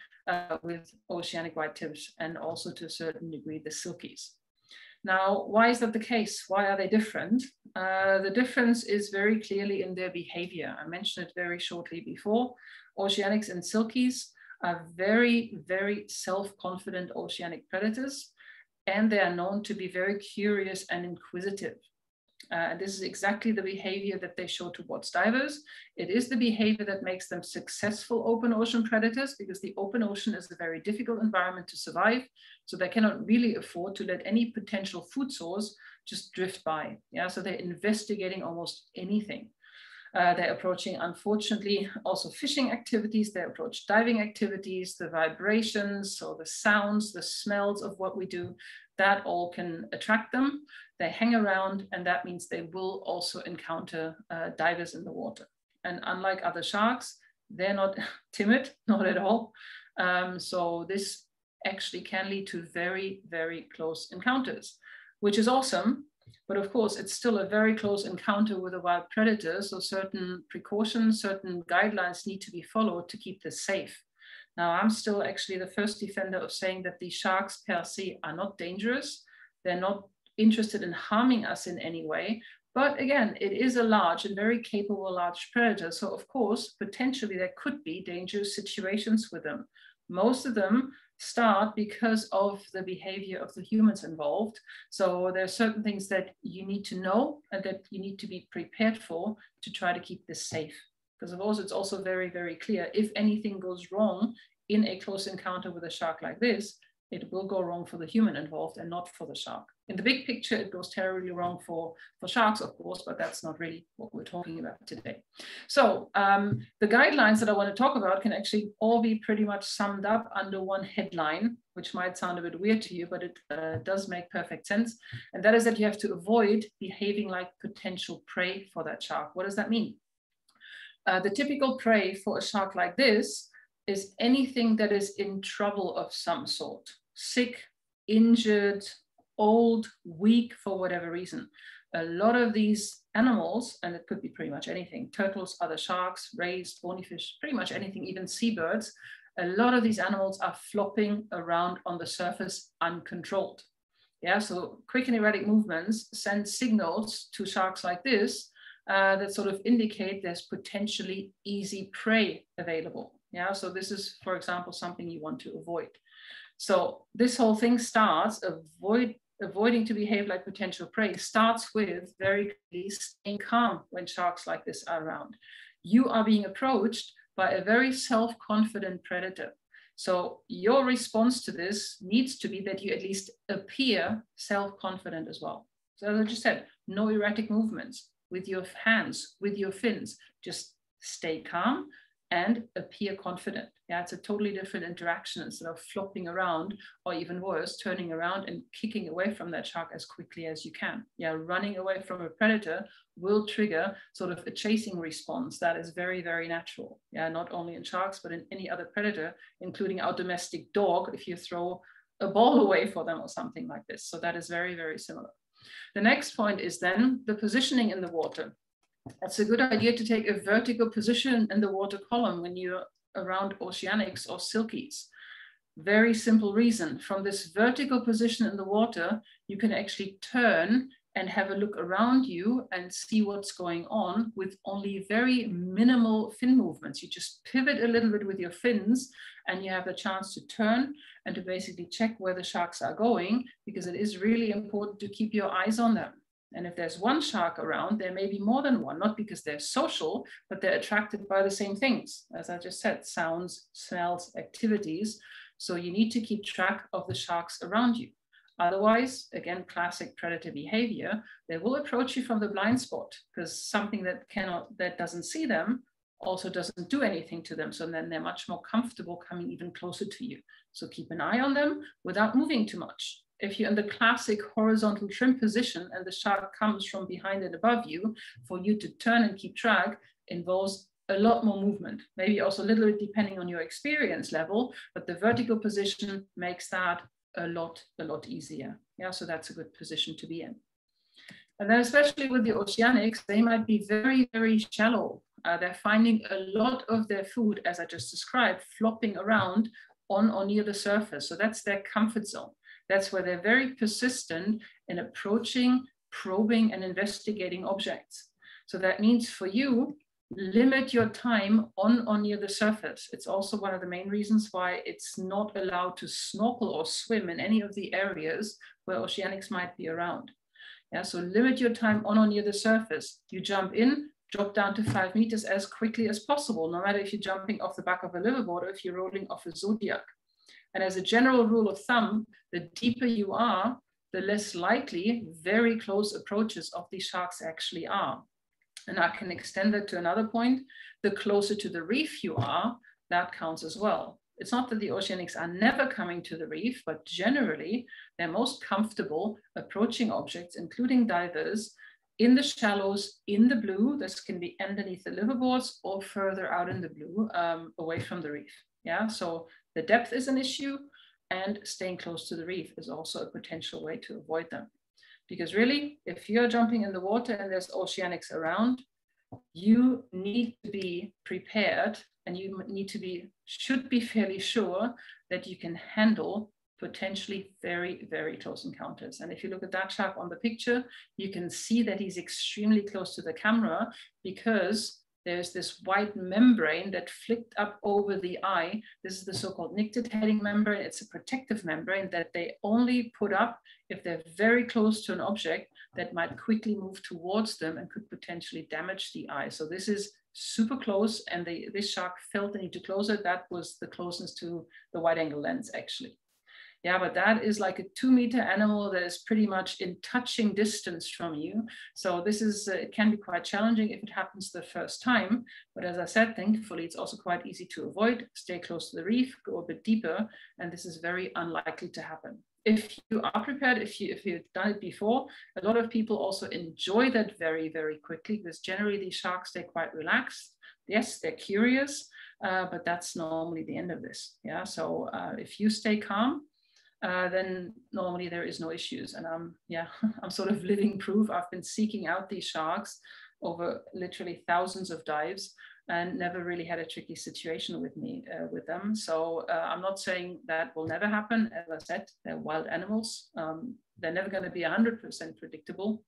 with oceanic white tips, and also to a certain degree the silkies. Now, why is that the case? Why are they different? The difference is very clearly in their behavior. I mentioned it very shortly before. Oceanics and silkies are very, very self-confident oceanic predators, and they are known to be very curious and inquisitive. And this is exactly the behavior that they show towards divers. It is the behavior that makes them successful open ocean predators, because the open ocean is a very difficult environment to survive. So they cannot really afford to let any potential food source just drift by. Yeah, so they're investigating almost anything. They're approaching, unfortunately, also fishing activities. They approach diving activities, the vibrations, so the sounds, the smells of what we do, that all can attract them. They hang around, and that means they will also encounter divers in the water. And unlike other sharks, they're not timid, not at all. So this actually can lead to very, very close encounters, which is awesome. But of course, it's still a very close encounter with a wild predator. So certain precautions, certain guidelines need to be followed to keep this safe. Now, I'm still actually the first defender of saying that these sharks per se are not dangerous. They're not interested in harming us in any way. But again, it is a large and very capable large predator. So of course, potentially there could be dangerous situations with them. Most of them start because of the behavior of the humans involved. So there are certain things that you need to know and that you need to be prepared for to try to keep this safe. Because of course, it's also very, very clear, if anything goes wrong in a close encounter with a shark like this, it will go wrong for the human involved and not for the shark. In the big picture, it goes terribly wrong for sharks, of course, but that's not really what we're talking about today. So the guidelines that I want to talk about can actually all be pretty much summed up under one headline, which might sound a bit weird to you, but it does make perfect sense. And that is that you have to avoid behaving like potential prey for that shark. What does that mean? The typical prey for a shark like this is anything that is in trouble of some sort, sick, injured, old, weak for whatever reason. A lot of these animals, and it could be pretty much anything, turtles, other sharks, rays, bony fish, pretty much anything, even seabirds, a lot of these animals are flopping around on the surface uncontrolled. Yeah, so quick and erratic movements send signals to sharks like this that sort of indicate there's potentially easy prey available. Yeah, so this is, for example, something you want to avoid. So this whole thing starts, avoiding to behave like potential prey starts with very clearly staying calm when sharks like this are around. You are being approached by a very self-confident predator. So your response to this needs to be that you at least appear self-confident as well. So as I just said, no erratic movements with your hands, with your fins, just stay calm and appear confident. Yeah, it's a totally different interaction instead of flopping around, or even worse, turning around and kicking away from that shark as quickly as you can. Yeah, running away from a predator will trigger sort of a chasing response that is very, very natural. Yeah, not only in sharks, but in any other predator, including our domestic dog, if you throw a ball away for them or something like this. So that is very, very similar. The next point is then the positioning in the water. It's a good idea to take a vertical position in the water column when you're around oceanics or silkies. Very simple reason. From this vertical position in the water, you can actually turn and have a look around you and see what's going on with only very minimal fin movements. You just pivot a little bit with your fins and you have a chance to turn and to basically check where the sharks are going, because it is really important to keep your eyes on them. And if there's one shark around, there may be more than one, not because they're social, but they're attracted by the same things. As I just said, sounds, smells, activities. So you need to keep track of the sharks around you. Otherwise, again, classic predator behavior, they will approach you from the blind spot, because something that doesn't see them also doesn't do anything to them. So then they're much more comfortable coming even closer to you. So keep an eye on them without moving too much. If you're in the classic horizontal trim position and the shark comes from behind and above you, for you to turn and keep track involves a lot more movement, maybe also a little bit depending on your experience level, but the vertical position makes that a lot easier. Yeah, so that's a good position to be in. And then especially with the oceanics, they might be very, very shallow. They're finding a lot of their food, as I just described, flopping around on or near the surface. So that's their comfort zone. That's where they're very persistent in approaching, probing, and investigating objects. So that means for you, limit your time on or near the surface. It's also one of the main reasons why it's not allowed to snorkel or swim in any of the areas where oceanics might be around. Yeah, so limit your time on or near the surface. You jump in, drop down to 5 meters as quickly as possible, no matter if you're jumping off the back of a liveaboard or if you're rolling off a Zodiac. And as a general rule of thumb, the deeper you are, the less likely very close approaches of these sharks actually are. And I can extend that to another point. The closer to the reef you are, that counts as well. It's not that the oceanics are never coming to the reef, but generally they're most comfortable approaching objects, including divers, in the shallows, in the blue. This can be underneath the liveaboards or further out in the blue, away from the reef. Yeah, so the depth is an issue, and staying close to the reef is also a potential way to avoid them. Because really, if you're jumping in the water and there's oceanics around, you need to be prepared, and you should be fairly sure that you can handle potentially very, very close encounters. And if you look at that shark on the picture, you can see that he's extremely close to the camera because there's this white membrane that flicked up over the eye. This is the so-called nictid heading membrane. It's a protective membrane that they only put up if they're very close to an object that might quickly move towards them and could potentially damage the eye. So this is super close, and this shark felt the need to close it. That was the closeness to the wide angle lens, actually. Yeah, but that is like a 2-meter animal that is pretty much in touching distance from you. So this is, it can be quite challenging if it happens the first time. But as I said, thankfully, it's also quite easy to avoid. Stay close to the reef, go a bit deeper, and this is very unlikely to happen. If you are prepared, if you've done it before, a lot of people also enjoy that very, very quickly, because generally these sharks, they're quite relaxed. Yes, they're curious, but that's normally the end of this. Yeah, so if you stay calm, then normally there is no issues. And I'm sort of living proof. I've been seeking out these sharks over literally thousands of dives and never really had a tricky situation with them. So I'm not saying that will never happen. As I said, they're wild animals. They're never going to be 100% predictable.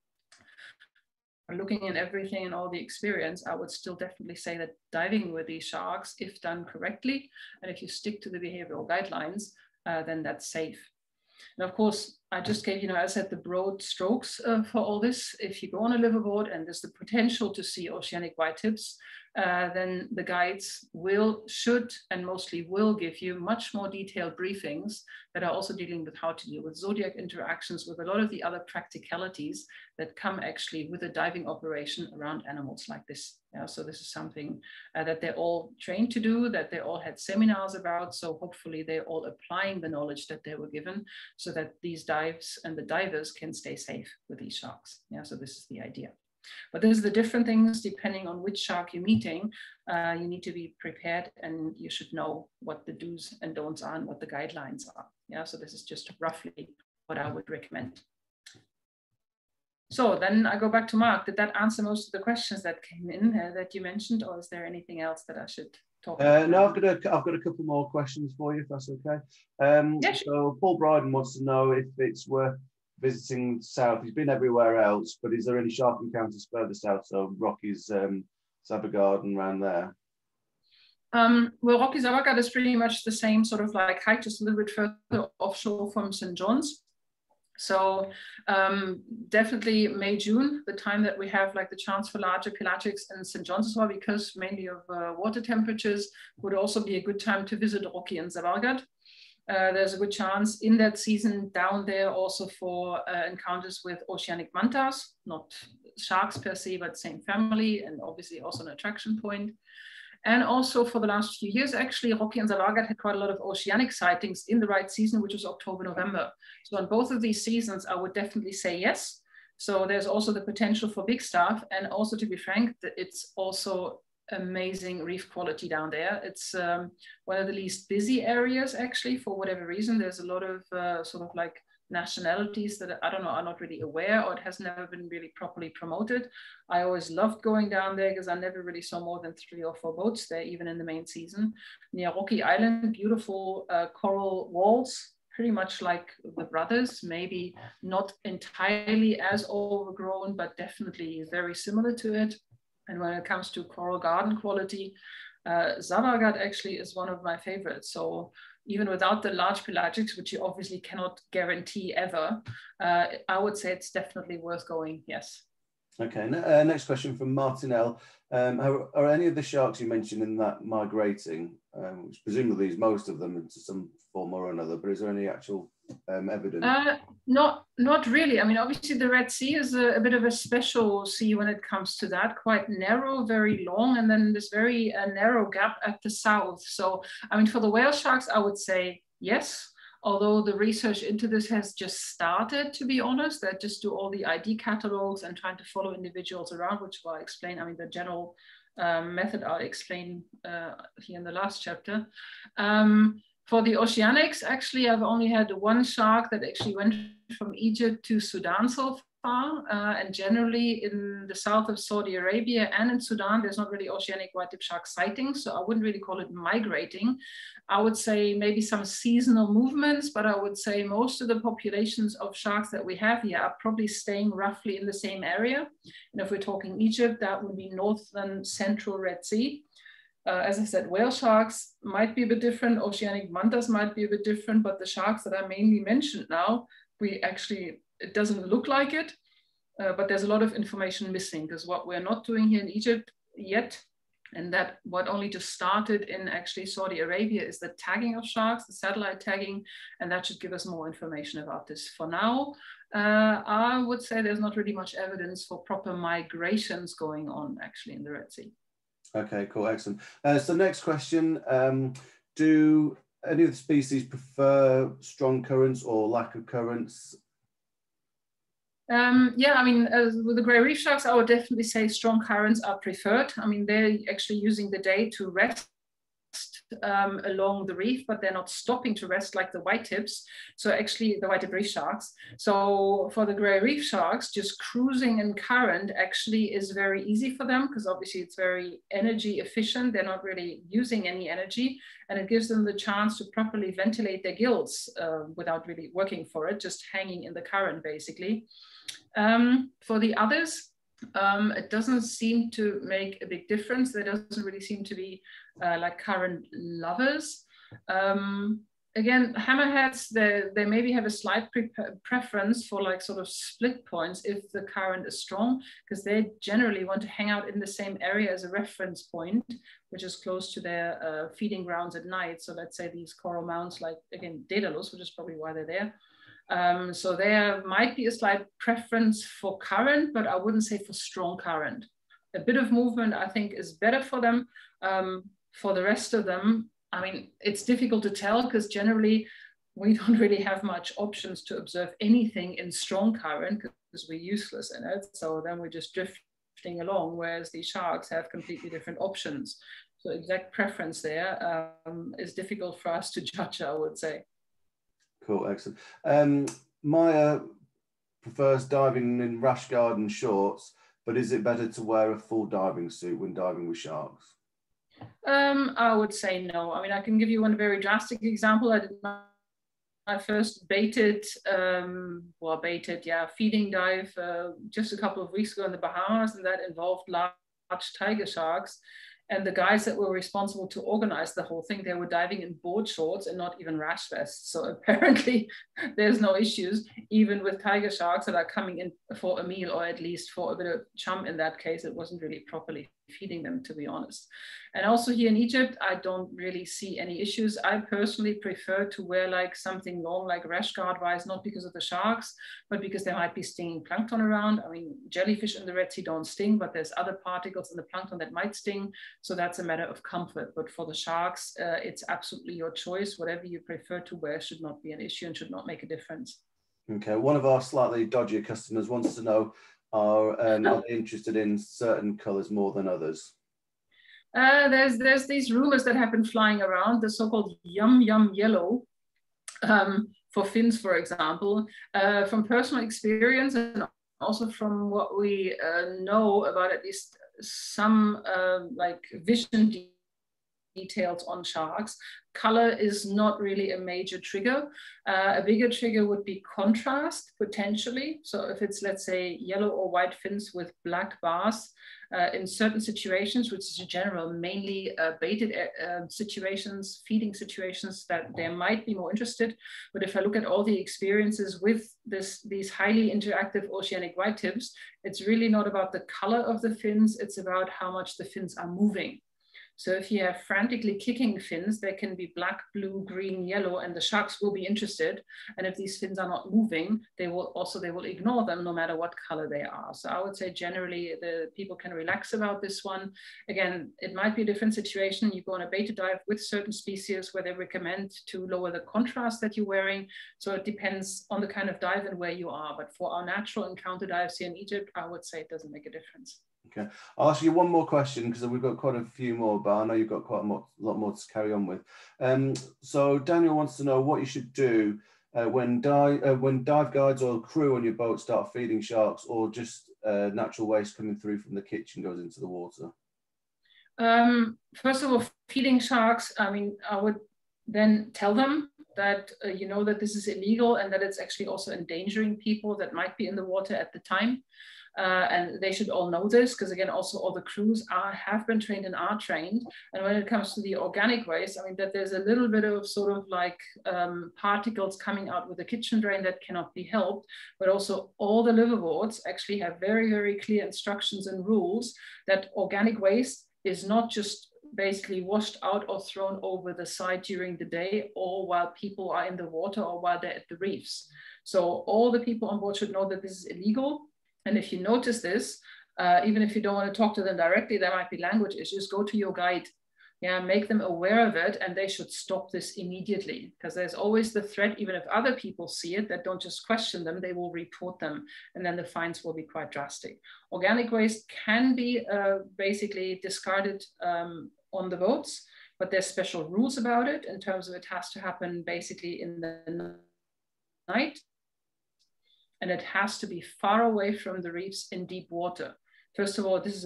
Looking at everything and all the experience, I would still definitely say that diving with these sharks, if done correctly, and if you stick to the behavioral guidelines, then that's safe. And of course, I just gave, as I said, the broad strokes for all this. If you go on a liveaboard and there's the potential to see oceanic white tips, then the guides should and mostly will give you much more detailed briefings that are also dealing with how to deal with Zodiac interactions, with a lot of the other practicalities that come actually with a diving operation around animals like this. Yeah, so this is something that they're all trained to do, that they all had seminars about. So hopefully they're all applying the knowledge that they were given so that these dives and the divers can stay safe with these sharks. Yeah, so this is the idea. But there's the different things depending on which shark you're meeting. You need to be prepared, and you should know what the do's and don'ts are and what the guidelines are. Yeah, so this is just roughly what I would recommend. So then I go back to Mark. Did that answer most of the questions that came in that you mentioned, or is there anything else that I should talk about? No, I've got a couple more questions for you, if that's okay. Yeah, sure. So Paul Bryden wants to know if it's worth visiting south. He's been everywhere else, but is there any shark encounters further south? So Rockies, Sabergarden, around there. Well, Rockies Sabergarden is pretty much the same sort of like height, just a little bit further offshore from St. John's. So definitely May, June, the time that we have like the chance for larger pelagics in St. John's as well, because mainly of water temperatures, would also be a good time to visit Rocky and Zavargad. There's a good chance in that season down there also for encounters with oceanic mantas, not sharks per se, but same family, and obviously also an attraction point. And also for the last few years, actually, Rocky and Zavargad had quite a lot of oceanic sightings in the right season, which was October, November. So on both of these seasons, I would definitely say yes. So there's also the potential for big stuff. And also, to be frank, it's also amazing reef quality down there. It's one of the least busy areas, actually, for whatever reason. There's a lot of sort of like nationalities that I don't know, are not really aware, or it has never been really properly promoted. I always loved going down there because I never really saw more than 3 or 4 boats there, even in the main season. Near Rocky Island, beautiful coral walls, pretty much like the Brothers, maybe not entirely as overgrown, but definitely very similar to it. And when it comes to coral garden quality, Zavargad actually is one of my favorites. So even without the large pelagics, which you obviously cannot guarantee ever, I would say it's definitely worth going, yes. Okay, next question from Martin L. Are any of the sharks you mentioned in that migrating, which presumably is most of them into some form or another, but is there any actual evidence? Not really. I mean, obviously the Red Sea is a bit of a special sea when it comes to that, quite narrow, very long, and then this very narrow gap at the south. So, I mean, for the whale sharks, I would say yes, although the research into this has just started, to be honest. That just do all the ID catalogs and trying to follow individuals around, which I'll explain. I mean, the general method I'll explain here in the last chapter. For the oceanics, actually, I've only had 1 shark that actually went from Egypt to Sudan so far. And generally in the south of Saudi Arabia and in Sudan, there's not really oceanic white tip shark sightings. So I wouldn't really call it migrating. I would say maybe some seasonal movements, but I would say most of the populations of sharks that we have here are probably staying roughly in the same area. And if we're talking Egypt, that would be northern central Red Sea. As I said, whale sharks might be a bit different, oceanic mantas might be a bit different, but the sharks that I mainly mentioned now, it doesn't look like it, but there's a lot of information missing, because what we're not doing here in Egypt yet, and that what only just started in actually Saudi Arabia, is the tagging of sharks, the satellite tagging, and that should give us more information about this. For now, I would say there's not really much evidence for proper migrations going on actually in the Red Sea. Okay, cool, excellent. So next question, do any of the species prefer strong currents or lack of currents? Yeah, I mean, with the grey reef sharks, I would definitely say strong currents are preferred. I mean, they're actually using the day to rest along the reef, but they're not stopping to rest like the white tips. So actually the white tip reef sharks. So for the grey reef sharks, just cruising in current actually is very easy for them, because obviously it's very energy efficient. They're not really using any energy, and it gives them the chance to properly ventilate their gills without really working for it, just hanging in the current basically. For the others, it doesn't seem to make a big difference. There doesn't really seem to be like current lovers. Again, hammerheads, they maybe have a slight preference for like sort of split points if the current is strong, because they generally want to hang out in the same area as a reference point, which is close to their feeding grounds at night. So let's say these coral mounds, like again, Daedalus, which is probably why they're there. So there might be a slight preference for current, but I wouldn't say for strong current. A bit of movement, I think, is better for them. For the rest of them, I mean, it's difficult to tell, because generally we don't really have much options to observe anything in strong current, because we're useless in it. So then we're just drifting along, whereas the sharks have completely different options. So exact preference there is difficult for us to judge, I would say. Cool, excellent. Maya prefers diving in rash guard and shorts, but is it better to wear a full diving suit when diving with sharks? I would say no. I mean, I can give you one very drastic example. I did my first baited feeding dive just a couple of weeks ago in the Bahamas, and that involved large tiger sharks. And the guys that were responsible to organize the whole thing, they were diving in board shorts and not even rash vests. So apparently there's no issues, even with tiger sharks that are coming in for a meal, or at least for a bit of chum. In that case, it wasn't really properly feeding them, to be honest. And also here in Egypt, I don't really see any issues. I personally prefer to wear like something long, like rash guard wise, not because of the sharks, but because there might be stinging plankton around. I mean, jellyfish in the Red Sea don't sting, but there's other particles in the plankton that might sting. So that's a matter of comfort. But for the sharks, it's absolutely your choice. Whatever you prefer to wear should not be an issue and should not make a difference. Okay, one of our slightly dodgier customers wants to know, are they interested in certain colours more than others? There's these rumors that have been flying around, the so-called yum yum yellow for fins, for example. From personal experience and also from what we know about at least some like vision details on sharks, color is not really a major trigger. A bigger trigger would be contrast, potentially. So if it's, let's say, yellow or white fins with black bars, in certain situations, which is in general mainly baited situations, feeding situations, that they might be more interested. But if I look at all the experiences with these highly interactive oceanic white tips, it's really not about the color of the fins, it's about how much the fins are moving. So if you have frantically kicking fins, they can be black, blue, green, yellow, and the sharks will be interested. And if these fins are not moving, they will ignore them no matter what color they are. So I would say generally the people can relax about this one. Again, it might be a different situation. You go on a beta dive with certain species where they recommend to lower the contrast that you're wearing. So it depends on the kind of dive and where you are. But for our natural encounter dives here in Egypt, I would say it doesn't make a difference. Okay, I'll ask you one more question because we've got quite a few more, but I know you've got quite a lot more to carry on with. So Daniel wants to know what you should do when dive guides or crew on your boat start feeding sharks, or just natural waste coming through from the kitchen goes into the water. First of all, feeding sharks, I mean, I would then tell them that you know that this is illegal and that it's actually also endangering people that might be in the water at the time. And they should all know this, because again, also all the crews have been trained and are trained. And when it comes to the organic waste, I mean, that there's a little bit of sort of like particles coming out with the kitchen drain that cannot be helped, but also all the liveaboards actually have very, very clear instructions and rules that organic waste is not just basically washed out or thrown over the side during the day, or while people are in the water, or while they're at the reefs. So all the people on board should know that this is illegal. And if you notice this, even if you don't want to talk to them directly, there might be language issues, go to your guide, make them aware of it, and they should stop this immediately, because there's always the threat, even if other people see it, that don't just question them, they will report them, and then the fines will be quite drastic. Organic waste can be basically discarded on the boats, but there's special rules about it in terms of it has to happen basically in the night. And it has to be far away from the reefs in deep water. First of all, it's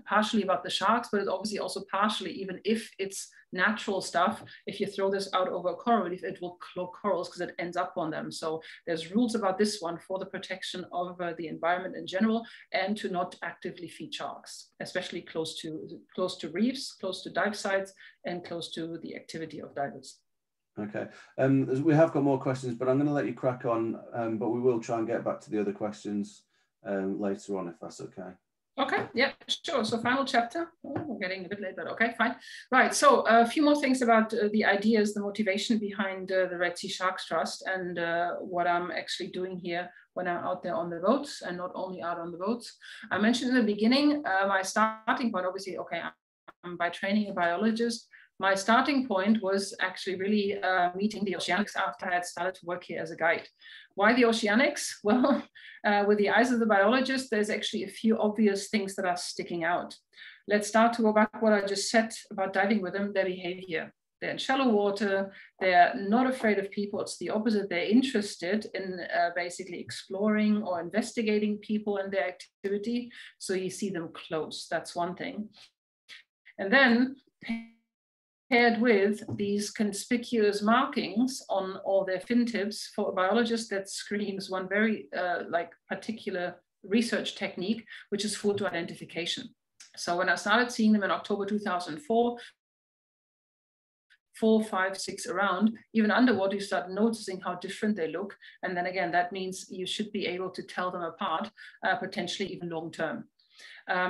partially about the sharks, but it's obviously also partially, even if it's natural stuff, if you throw this out over a coral reef, it will clog corals because it ends up on them. So there's rules about this one for the protection of the environment in general, and to not actively feed sharks, especially close to reefs, close to dive sites, and close to the activity of divers. Okay, we have got more questions, but I'm going to let you crack on, but we will try and get back to the other questions later on, if that's okay. Okay, yeah, sure. So final chapter. Oh, we're getting a bit late, but okay, fine. Right, so a few more things about the ideas, the motivation behind the Red Sea Sharks Trust, and what I'm actually doing here when I'm out there on the boats, and not only out on the boats. I mentioned in the beginning, my starting point, obviously, okay, I'm by training a biologist. My starting point was actually really meeting the Oceanics after I had started to work here as a guide. Why the Oceanics? Well, with the eyes of the biologist, there's actually a few obvious things that are sticking out. Let's start to go back to what I just said about diving with them, their behavior. They're in shallow water, they're not afraid of people, it's the opposite. They're interested in basically exploring or investigating people and their activity. So you see them close, that's one thing. And then, paired with these conspicuous markings on all their fin tips, for a biologist that screams one very particular research technique, which is photo identification. So when I started seeing them in October 2004, 4, 5, 6 around, even underwater, you start noticing how different they look. And then again, that means you should be able to tell them apart, potentially even long term.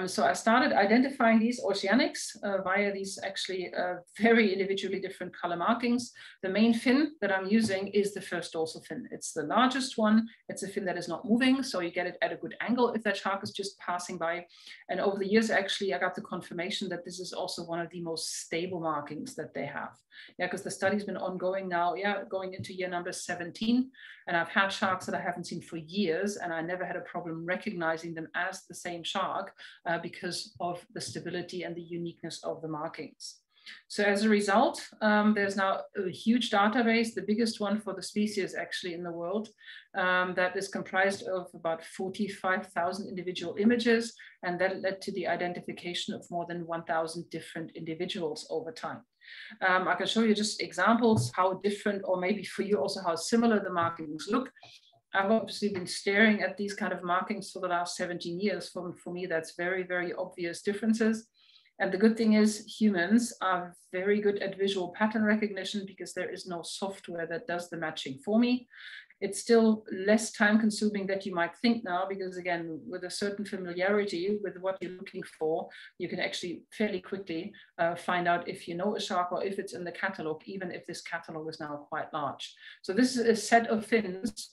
So I started identifying these oceanics via these actually very individually different color markings. The main fin that I'm using is the first dorsal fin. It's the largest one. It's a fin that is not moving, so you get it at a good angle if that shark is just passing by. And over the years, actually, I got the confirmation that this is also one of the most stable markings that they have. Yeah, because the study's been ongoing now, going into year number 17. And I've had sharks that I haven't seen for years, and I never had a problem recognizing them as the same shark because of the stability and the uniqueness of the markings. So as a result, there's now a huge database, the biggest one for the species actually in the world, that is comprised of about 45,000 individual images, and that led to the identification of more than 1,000 different individuals over time. I can show you just examples how different, or maybe for you also how similar the markings look. I've obviously been staring at these kind of markings for the last 17 years. For me, that's very, very obvious differences. And the good thing is humans are very good at visual pattern recognition because there is no software that does the matching for me. It's still less time consuming than you might think now, because again, with a certain familiarity with what you're looking for, you can actually fairly quickly find out if you know a shark or if it's in the catalog, even if this catalog is now quite large. So this is a set of fins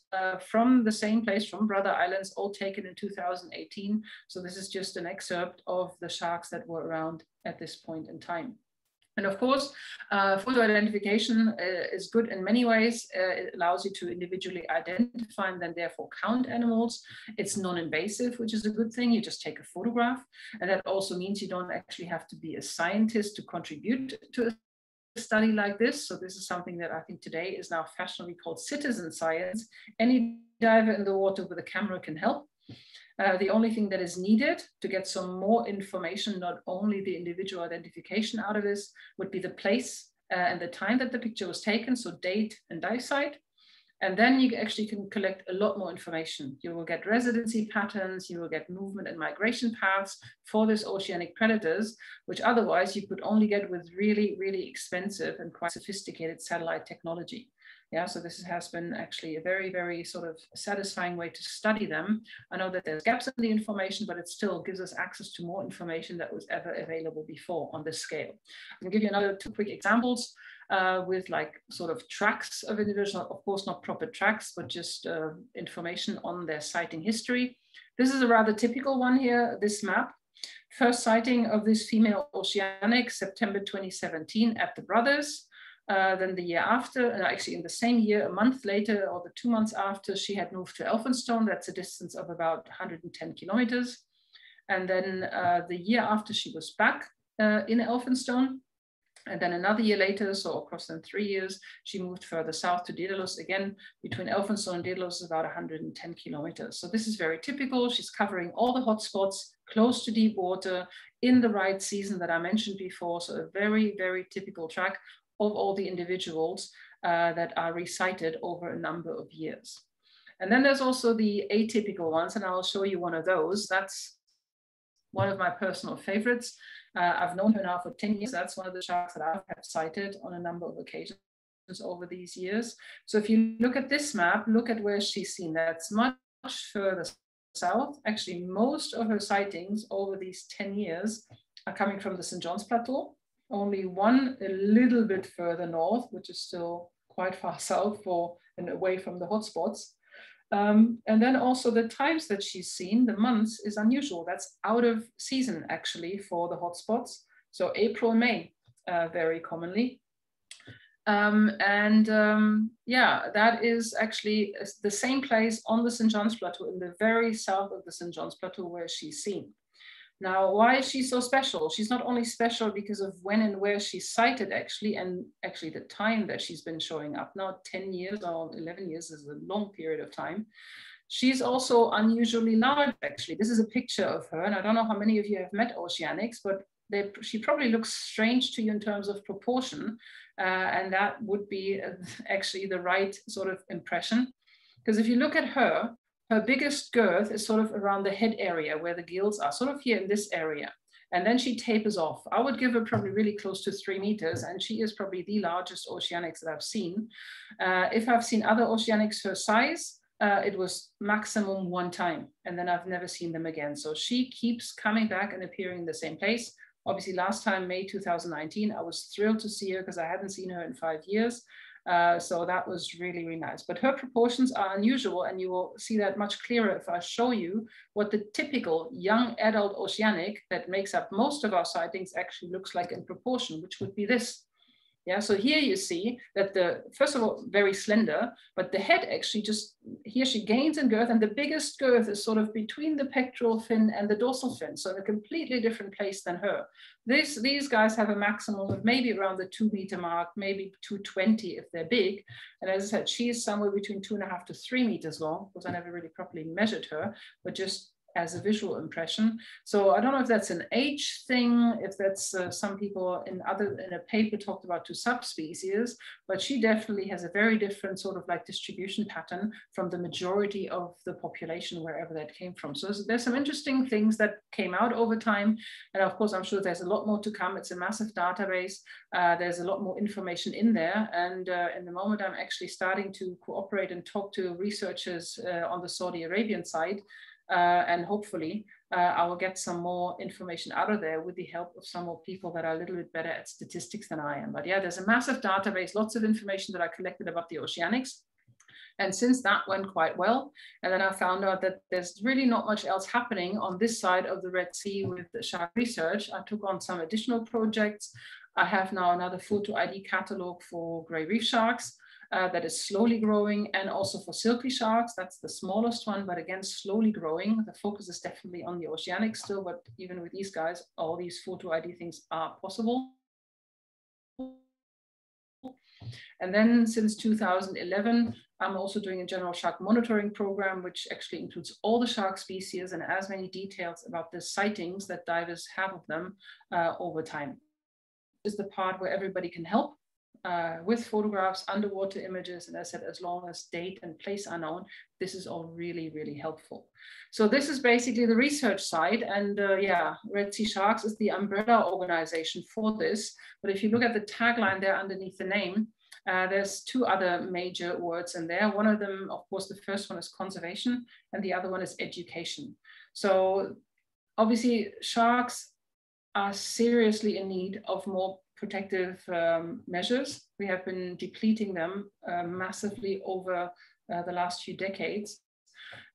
from the same place, from Brother Islands, all taken in 2018. So this is just an excerpt of the sharks that were around at this point in time. And of course, photo identification is good in many ways. It allows you to individually identify and then therefore count animals. It's non-invasive, which is a good thing. You just take a photograph. And that also means you don't actually have to be a scientist to contribute to a study like this. So this is something that I think today is now fashionably called citizen science. Any diver in the water with a camera can help. The only thing that is needed to get some more information, not only the individual identification out of this, would be the place and the time that the picture was taken, so date and dive site. And then you actually can collect a lot more information. You will get residency patterns, you will get movement and migration paths for these oceanic predators, which otherwise you could only get with really, really expensive and quite sophisticated satellite technology. Yeah, so this has been actually a very, very sort of satisfying way to study them. I know that there's gaps in the information, but it still gives us access to more information that was ever available before on this scale. I can give you another 2 quick examples with like sort of tracks of individuals, of course not proper tracks, but just information on their sighting history. This is a rather typical one here, this map. First sighting of this female oceanic, September 2017 at the Brothers. Then the year after, and actually in the same year, a month later, or the 2 months after, she had moved to Elphinstone. That's a distance of about 110 kilometers. And then the year after, she was back in Elphinstone. And then another year later, so across then 3 years, she moved further south to Daedalus. Again, between Elphinstone and Daedalus is about 110 kilometers. So this is very typical. She's covering all the hotspots, close to deep water, in the right season that I mentioned before. So a very, very typical track of all the individuals that are recited over a number of years. And then there's also the atypical ones, and I'll show you one of those. That's one of my personal favorites. I've known her now for 10 years. That's one of the sharks that I have sighted on a number of occasions over these years. So if you look at this map, look at where she's seen. That's much further south. Actually, most of her sightings over these 10 years are coming from the St. John's Plateau. Only one a little bit further north, which is still quite far south and away from the hotspots. And then also the times that she's seen, the months, is unusual. That's out of season actually for the hotspots. So April and May, very commonly. Yeah, that is actually the same place on the St. John's Plateau, in the very south of the St. John's Plateau, where she's seen. Now, why is she so special? She's not only special because of when and where she's sighted actually, and actually the time that she's been showing up. Now 10 years or 11 years is a long period of time. She's also unusually large actually. This is a picture of her, and I don't know how many of you have met oceanics, but she probably looks strange to you in terms of proportion. And that would be actually the right sort of impression. Because if you look at her, her biggest girth is sort of around the head area where the gills are, sort of here in this area. and then she tapers off. I would give her probably really close to 3 meters, and she is probably the largest oceanics that I've seen. If I've seen other oceanics her size, it was maximum 1 time, and then I've never seen them again. So she keeps coming back and appearing in the same place. Obviously, last time, May 2019, I was thrilled to see her because I hadn't seen her in 5 years. So that was really, really nice. But her proportions are unusual, and you will see that much clearer if I show you what the typical young adult oceanic that makes up most of our sightings actually looks like in proportion, which would be this. Yeah, so here you see that first of all, very slender, but the head actually just, here she gains in girth, and the biggest girth is sort of between the pectoral fin and the dorsal fin, so in a completely different place than her. These guys have a maximum of maybe around the 2 meter mark, maybe 220 if they're big. And as I said, she is somewhere between 2.5 to 3 meters long, because I never really properly measured her, but just as a visual impression. So I don't know if that's an age thing, if that's some people in a paper talked about 2 subspecies, but she definitely has a very different sort of like distribution pattern from the majority of the population, wherever that came from. So there's some interesting things that came out over time. And of course, I'm sure there's a lot more to come. It's a massive database. There's a lot more information in there. And in the moment, I'm actually starting to cooperate and talk to researchers on the Saudi Arabian side. And hopefully I will get some more information out of there with the help of some more people that are a little bit better at statistics than I am. But yeah, there's a massive database, lots of information that I collected about the oceanics. And since that went quite well, and then I found out that there's really not much else happening on this side of the Red Sea with the shark research, I took on some additional projects. I have now another photo ID catalog for gray reef sharks. That is slowly growing, and also for silky sharks. That's the smallest one, but again, slowly growing. The focus is definitely on the oceanics still, but even with these guys, all these photo ID things are possible. And then since 2011, I'm also doing a general shark monitoring program, which actually includes all the shark species and as many details about the sightings that divers have of them over time. This is the part where everybody can help. With photographs, underwater images, and as I said, as long as date and place are known, this is all really, really helpful. So this is basically the research side, and yeah, Red Sea Sharks is the umbrella organization for this. But if you look at the tagline there underneath the name, there's 2 other major words in there. One of them, of course, the first one is conservation, and the other one is education. So obviously, sharks are seriously in need of more protective measures. We have been depleting them massively over the last few decades.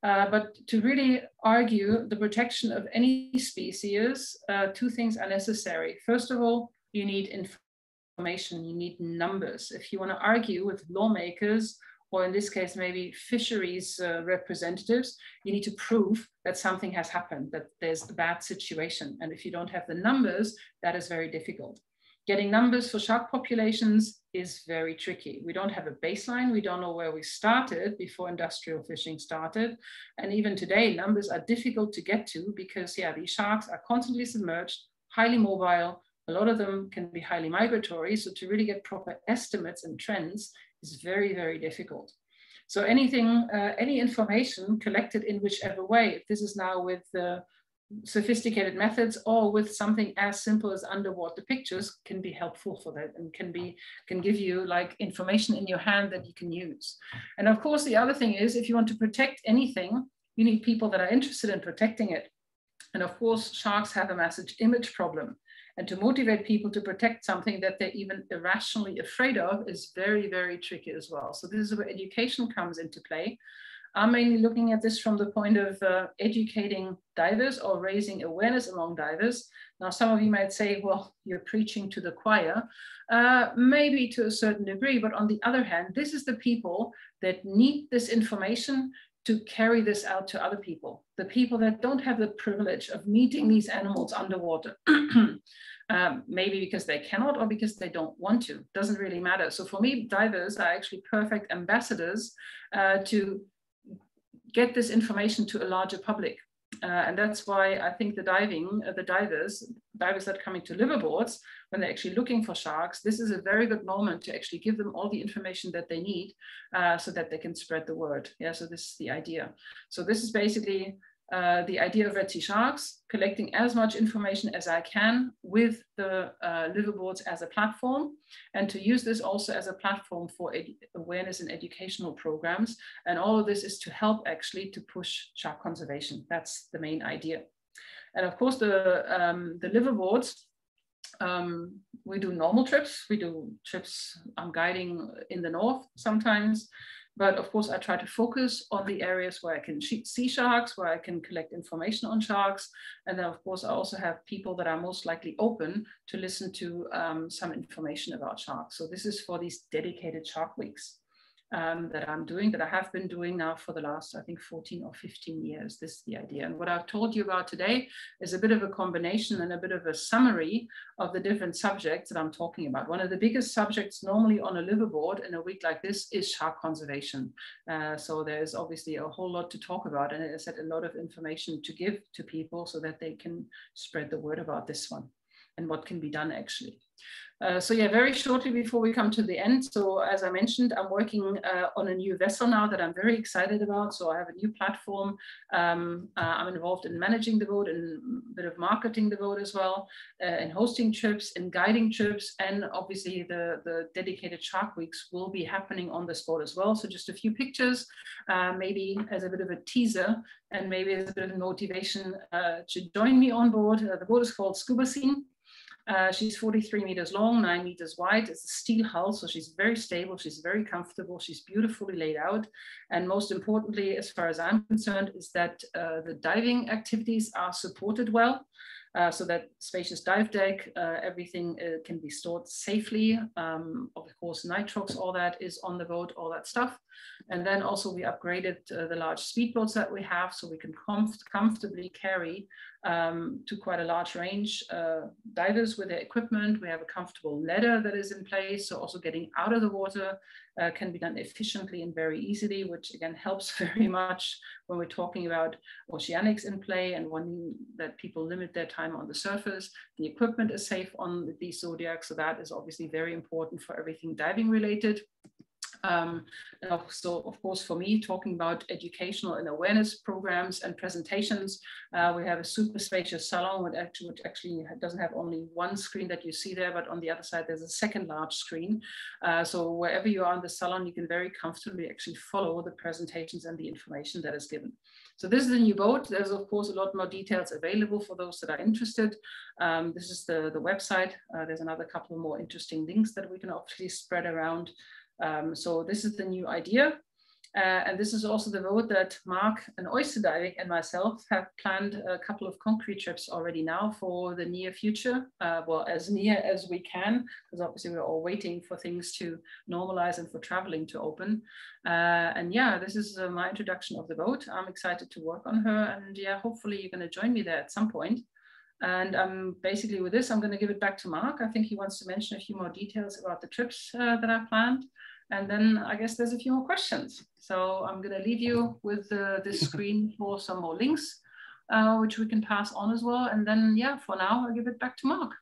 But to really argue the protection of any species, 2 things are necessary. First of all, you need information, you need numbers. If you want to argue with lawmakers, or in this case, maybe fisheries representatives, you need to prove that something has happened, that there's a bad situation. And if you don't have the numbers, that is very difficult. Getting numbers for shark populations is very tricky. We don't have a baseline. We don't know where we started before industrial fishing started. And even today, numbers are difficult to get to because, yeah, these sharks are constantly submerged, highly mobile. A lot of them can be highly migratory. So to really get proper estimates and trends is very, very difficult. So anything, any information collected in whichever way, if this is now with sophisticated methods or with something as simple as underwater pictures, can be helpful for that and can give you like information in your hand that you can use. And of course, the other thing is, if you want to protect anything, you need people that are interested in protecting it. And of course, sharks have a massive image problem. And to motivate people to protect something that they're even irrationally afraid of is very, very tricky as well. So this is where education comes into play. I'm mainly looking at this from the point of educating divers or raising awareness among divers. Now, some of you might say, well, you're preaching to the choir. Maybe to a certain degree, but on the other hand, this is the people that need this information to carry this out to other people, the people that don't have the privilege of meeting these animals underwater. Maybe because they cannot or because they don't want to, doesn't really matter. So for me, divers are actually perfect ambassadors to get this information to a larger public. And that's why I think the divers that come into liveaboards, when they're actually looking for sharks, this is a very good moment to actually give them all the information that they need so that they can spread the word. Yeah, so this is the idea. So this is basically the idea of Red Sea sharks, collecting as much information as I can with the liveaboards as a platform, and to use this also as a platform for awareness and educational programs. And all of this is to help actually to push shark conservation. That's the main idea. And of course, the liveaboards, we do normal trips. We do trips, I'm guiding in the north sometimes. But of course, I try to focus on the areas where I can see sharks, where I can collect information on sharks. And then, of course, I also have people that are most likely open to listen to some information about sharks. So this is for these dedicated shark weeks that I'm doing, that I have been doing now for the last, I think, 14 or 15 years. This is the idea. And what I've told you about today is a bit of a combination and a bit of a summary of the different subjects that I'm talking about. One of the biggest subjects normally on a liveaboard in a week like this is shark conservation. So there's obviously a whole lot to talk about, and as I said, a lot of information to give to people so that they can spread the word about this one and what can be done actually. So yeah, very shortly before we come to the end. So as I mentioned, I'm working on a new vessel now that I'm very excited about. So I have a new platform. I'm involved in managing the boat and a bit of marketing the boat as well, and hosting trips and guiding trips. And obviously the dedicated shark weeks will be happening on this boat as well. So just a few pictures, maybe as a bit of a teaser and maybe as a bit of motivation to join me on board. The boat is called Scuba Scene. She's 43 meters long, 9 meters wide. It's a steel hull, so she's very stable. She's very comfortable. She's beautifully laid out. And most importantly, as far as I'm concerned, is that the diving activities are supported well. So that spacious dive deck, everything can be stored safely. Of course, nitrox, all that is on the boat, all that stuff. And then also we upgraded the large speedboats that we have, so we can comfortably carry to quite a large range divers with their equipment. We have a comfortable ladder that is in place, so also getting out of the water can be done efficiently and very easily, which again helps very much when we're talking about oceanics in play and wanting that people limit their time on the surface. The equipment is safe on these Zodiacs, so that is obviously very important for everything diving related. And also, of course, for me, talking about educational and awareness programs and presentations, we have a super spacious salon which actually doesn't have only one screen that you see there, but on the other side, there's a second large screen. So wherever you are in the salon, you can very comfortably actually follow the presentations and the information that is given. So this is the new boat. There's, of course, a lot more details available for those that are interested. This is the website. There's another couple of more interesting links that we can obviously spread around. So this is the new idea. And this is also the boat that Mark and Oyster Diving and myself have planned a couple of concrete trips already now for the near future. Well, as near as we can, because obviously we're all waiting for things to normalize and for traveling to open. And yeah, this is my introduction of the boat. I'm excited to work on her, and yeah, hopefully you're going to join me there at some point. And basically with this, I'm going to give it back to Mark. I think he wants to mention a few more details about the trips that I planned. And then I guess there's a few more questions. So I'm going to leave you with this screen for some more links, which we can pass on as well. And then, yeah, for now, I'll give it back to Mark.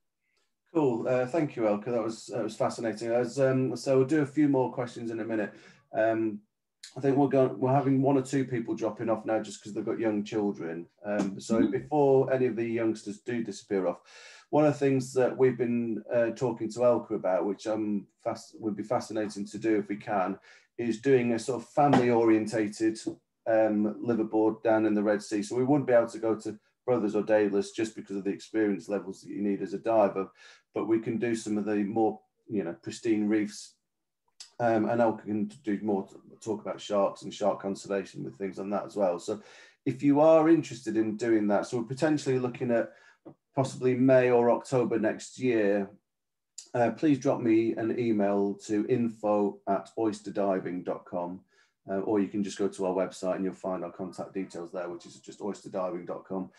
Cool. Thank you, Elke. That was fascinating. So we'll do a few more questions in a minute. I think we're having one or two people dropping off now just because they've got young children. So before any of the youngsters do disappear off, one of the things that we've been talking to Elke about, which would be fascinating to do if we can, is doing a sort of family-orientated liveaboard down in the Red Sea. So we wouldn't be able to go to Brothers or Daedalus just because of the experience levels that you need as a diver, but we can do some of the more, pristine reefs. And Elke can do more talk about sharks and shark conservation with things on that as well. So if you are interested in doing that, so we're potentially looking at possibly May or October next year, please drop me an email to info@oysterdiving.com, or you can just go to our website and you'll find our contact details there, which is just oysterdiving.com.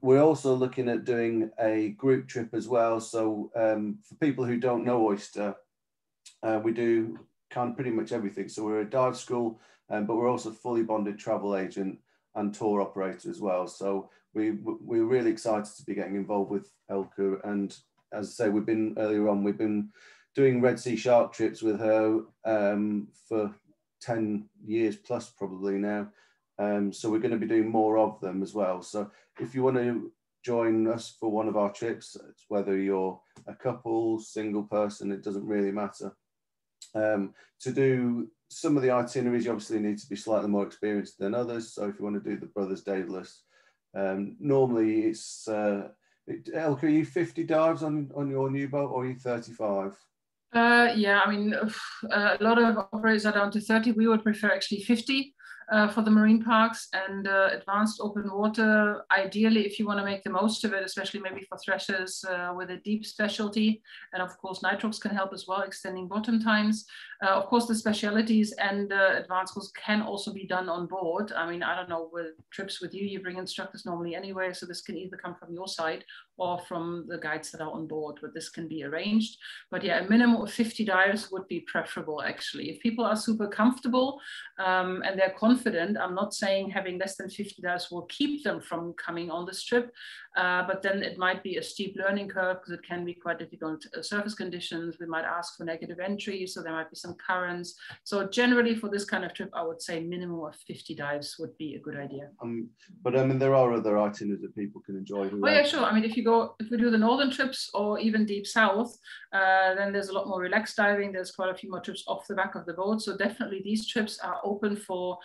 We're also looking at doing a group trip as well. So for people who don't know Oyster, we do pretty much everything. So we're a dive school, but we're also fully bonded travel agent and tour operator as well. So we're really excited to be getting involved with Elke. And as I say, we've been doing Red Sea shark trips with her for 10 years plus probably now. So we're going to be doing more of them as well. So if you want to join us for one of our trips, it's whether you're a couple, single person, it doesn't really matter. To do some of the itineraries, you obviously need to be slightly more experienced than others. So if you want to do the Brothers Daedalus, normally it's Elke, are you 50 dives on your new boat, or are you 35? Yeah, I mean, a lot of operators are down to 30. We would prefer actually 50 for the marine parks, and advanced open water, ideally, if you want to make the most of it, especially maybe for threshers with a deep specialty. And of course, nitrox can help as well, extending bottom times. Of course, the specialities and advanced course can also be done on board. I mean, I don't know, with trips with you, you bring instructors normally anyway, so this can either come from your side or from the guides that are on board, but this can be arranged. But yeah, a minimum of 50 dives would be preferable, actually. If people are super comfortable and they're confident, I'm not saying having less than 50 dives will keep them from coming on this trip, but then it might be a steep learning curve because it can be quite difficult surface conditions. We might ask for negative entry, so there might be some currents. So generally for this kind of trip, I would say minimum of 50 dives would be a good idea. But I mean, there are other itineraries that people can enjoy. Oh yeah, sure. I mean, if we do the northern trips or even deep south, then there's a lot more relaxed diving. There's quite a few more trips off the back of the boat. So definitely these trips are open for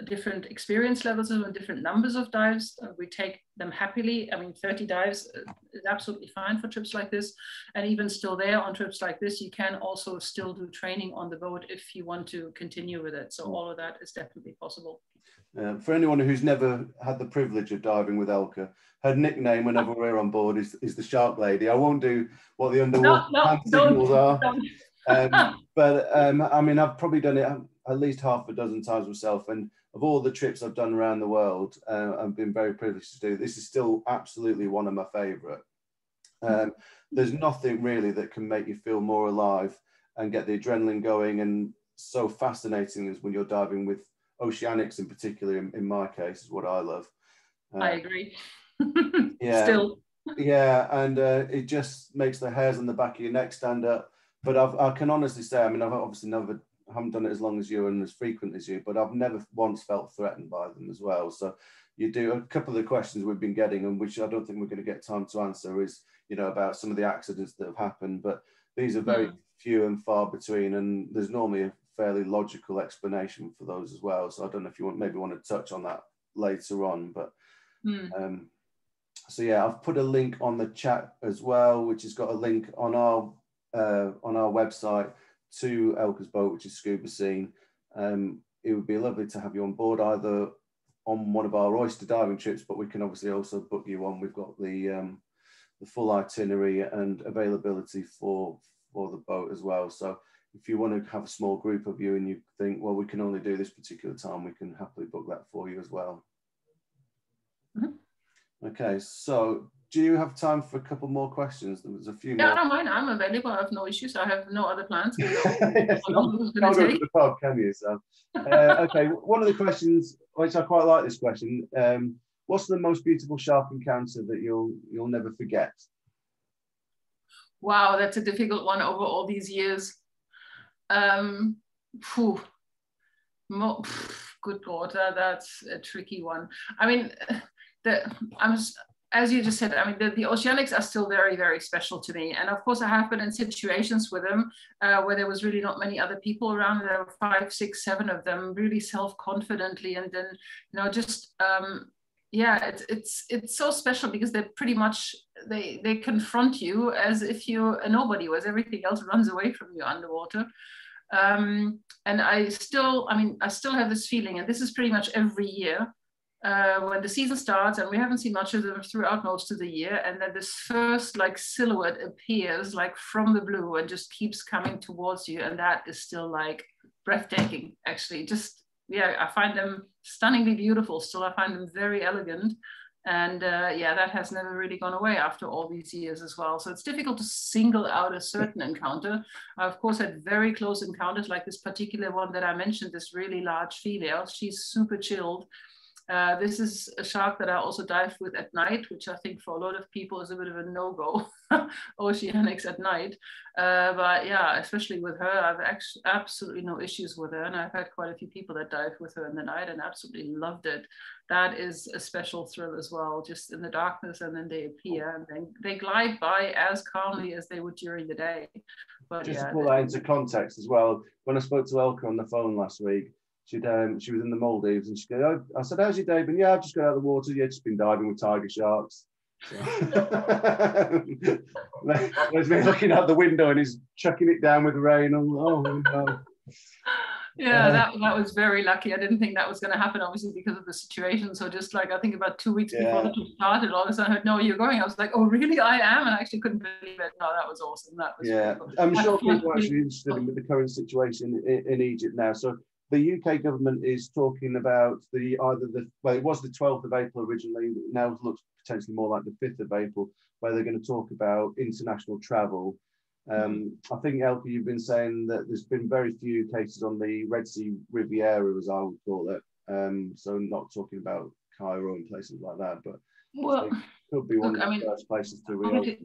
different experience levels and different numbers of dives. We take them happily. I mean, 30 dives is absolutely fine for trips like this. And even still there on trips like this, you can also still do training on the boat if you want to continue with it. So all of that is definitely possible. For anyone who's never had the privilege of diving with Elke, her nickname whenever we're on board is the Shark Lady. I won't do what the underwater hand signals are. But I mean, I've probably done it at least half a dozen times myself. And of all the trips I've done around the world, I've been very privileged to do. This is still absolutely one of my favorite. There's nothing really that can make you feel more alive and get the adrenaline going, and so fascinating as when you're diving with oceanics in particular, in my case, is what I love. I agree. Yeah. Still. Yeah, and it just makes the hairs on the back of your neck stand up. But I can honestly say, I mean, I've obviously haven't done it as long as you and as frequent as you, but I've never once felt threatened by them as well. So you do a couple of the questions we've been getting, and which I don't think we're going to get time to answer, is, you know, about some of the accidents that have happened, but these are very few and far between, and there's normally a fairly logical explanation for those as well. So I don't know if you maybe want to touch on that later on, but so yeah, I've put a link on the chat as well, which has got a link on our website to Elke's boat, which is Scuba Scene. It would be lovely to have you on board, either on one of our oyster diving trips, but we can obviously also book you on. We've got the full itinerary and availability for the boat as well. So if you want to have a small group of you and you think, well, we can only do this particular time, we can happily book that for you as well. Okay, so do you have time for a couple more questions? There was a few more. Yeah, I don't mind. I'm available. I have no issues. I have no other plans. Yes, not go to the pub, can you? So, okay, one of the questions, which I quite like this question, what's the most beautiful shark encounter that you'll never forget? Wow, that's a difficult one over all these years. Good Lord, that's a tricky one. I mean, as you just said, I mean, the oceanics are still very, very special to me. And of course, I have been in situations with them where there was really not many other people around. There were 5, 6, 7 of them, really self-confidently. And then, you know, just, yeah, it's so special because they're pretty much, they confront you as if you're a nobody, whereas everything else runs away from you underwater. And I still have this feeling, and this is pretty much every year, when the season starts, and we haven't seen much of them throughout most of the year, and then this first like silhouette appears like from the blue and just keeps coming towards you, and that is still like breathtaking, actually. Just, yeah, I find them stunningly beautiful still. I find them very elegant, and yeah, that has never really gone away after all these years as well. So it's difficult to single out a certain encounter. I of course had very close encounters, like this particular one that I mentioned, this really large female. She's super chilled. This is a shark that I also dived with at night, which I think for a lot of people is a bit of a no-go, oceanics at night. But yeah, especially with her, I've actually absolutely no issues with her. And I've had quite a few people that dived with her in the night and absolutely loved it. That is a special thrill as well, just in the darkness, and then they appear and then they glide by as calmly as they would during the day. But just yeah, to put that into context as well, when I spoke to Elka on the phone last week, she was in the Maldives, and she goes, oh, I said, how's your day been? Yeah, I've just got out of the water. Yeah, just been diving with tiger sharks. So. There's me looking out the window and he's chucking it down with rain. Oh no. Yeah, that was very lucky. I didn't think that was going to happen, obviously, because of the situation. So just like, I think about 2 weeks before the trip started, all of a sudden I heard, no, you're going. I was like, oh, really? I am? And I actually couldn't believe it. No, that was awesome. That was cool. I'm sure people are actually interested in the current situation in Egypt now. So the UK government is talking about it was the 12th of April originally, now it looks potentially more like the 5th of April, where they're going to talk about international travel. I think, Elke, you've been saying that there's been very few cases on the Red Sea Riviera, as I would call it. So not talking about Cairo and places like that, but it could be one of the first places to reopen.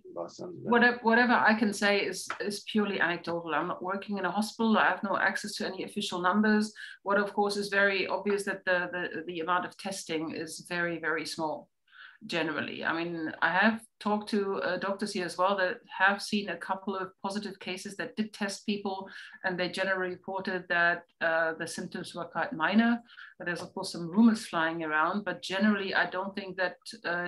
Whatever I can say is purely anecdotal. I'm not working in a hospital. I have no access to any official numbers. What, of course, is very obvious that the amount of testing is very, very small. Generally, I mean, I have talked to doctors here as well that have seen a couple of positive cases that did test people, and they generally reported that the symptoms were quite minor. There's of course some rumors flying around, but generally I don't think that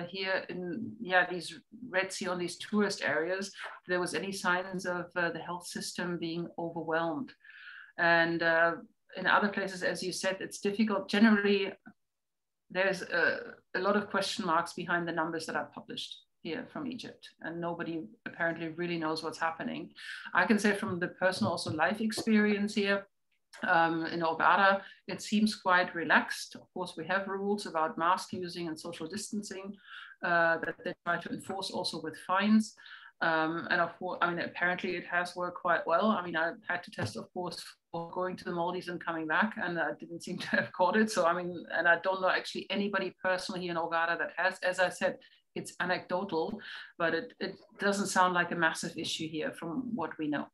here in these Red Sea, on these tourist areas, there was any signs of the health system being overwhelmed. And in other places, as you said, it's difficult. Generally, there's a lot of question marks behind the numbers that are published here from Egypt, and nobody apparently really knows what's happening. I can say from the personal also life experience here in Hurghada, it seems quite relaxed. Of course, we have rules about mask using and social distancing that they try to enforce also with fines. And of course, I mean, apparently it has worked quite well. I mean, I had to test, of course, for going to the Maldives and coming back, and I didn't seem to have caught it. So, I mean, and I don't know actually anybody personally here in Hurghada that has. As I said, it's anecdotal, but it doesn't sound like a massive issue here from what we know.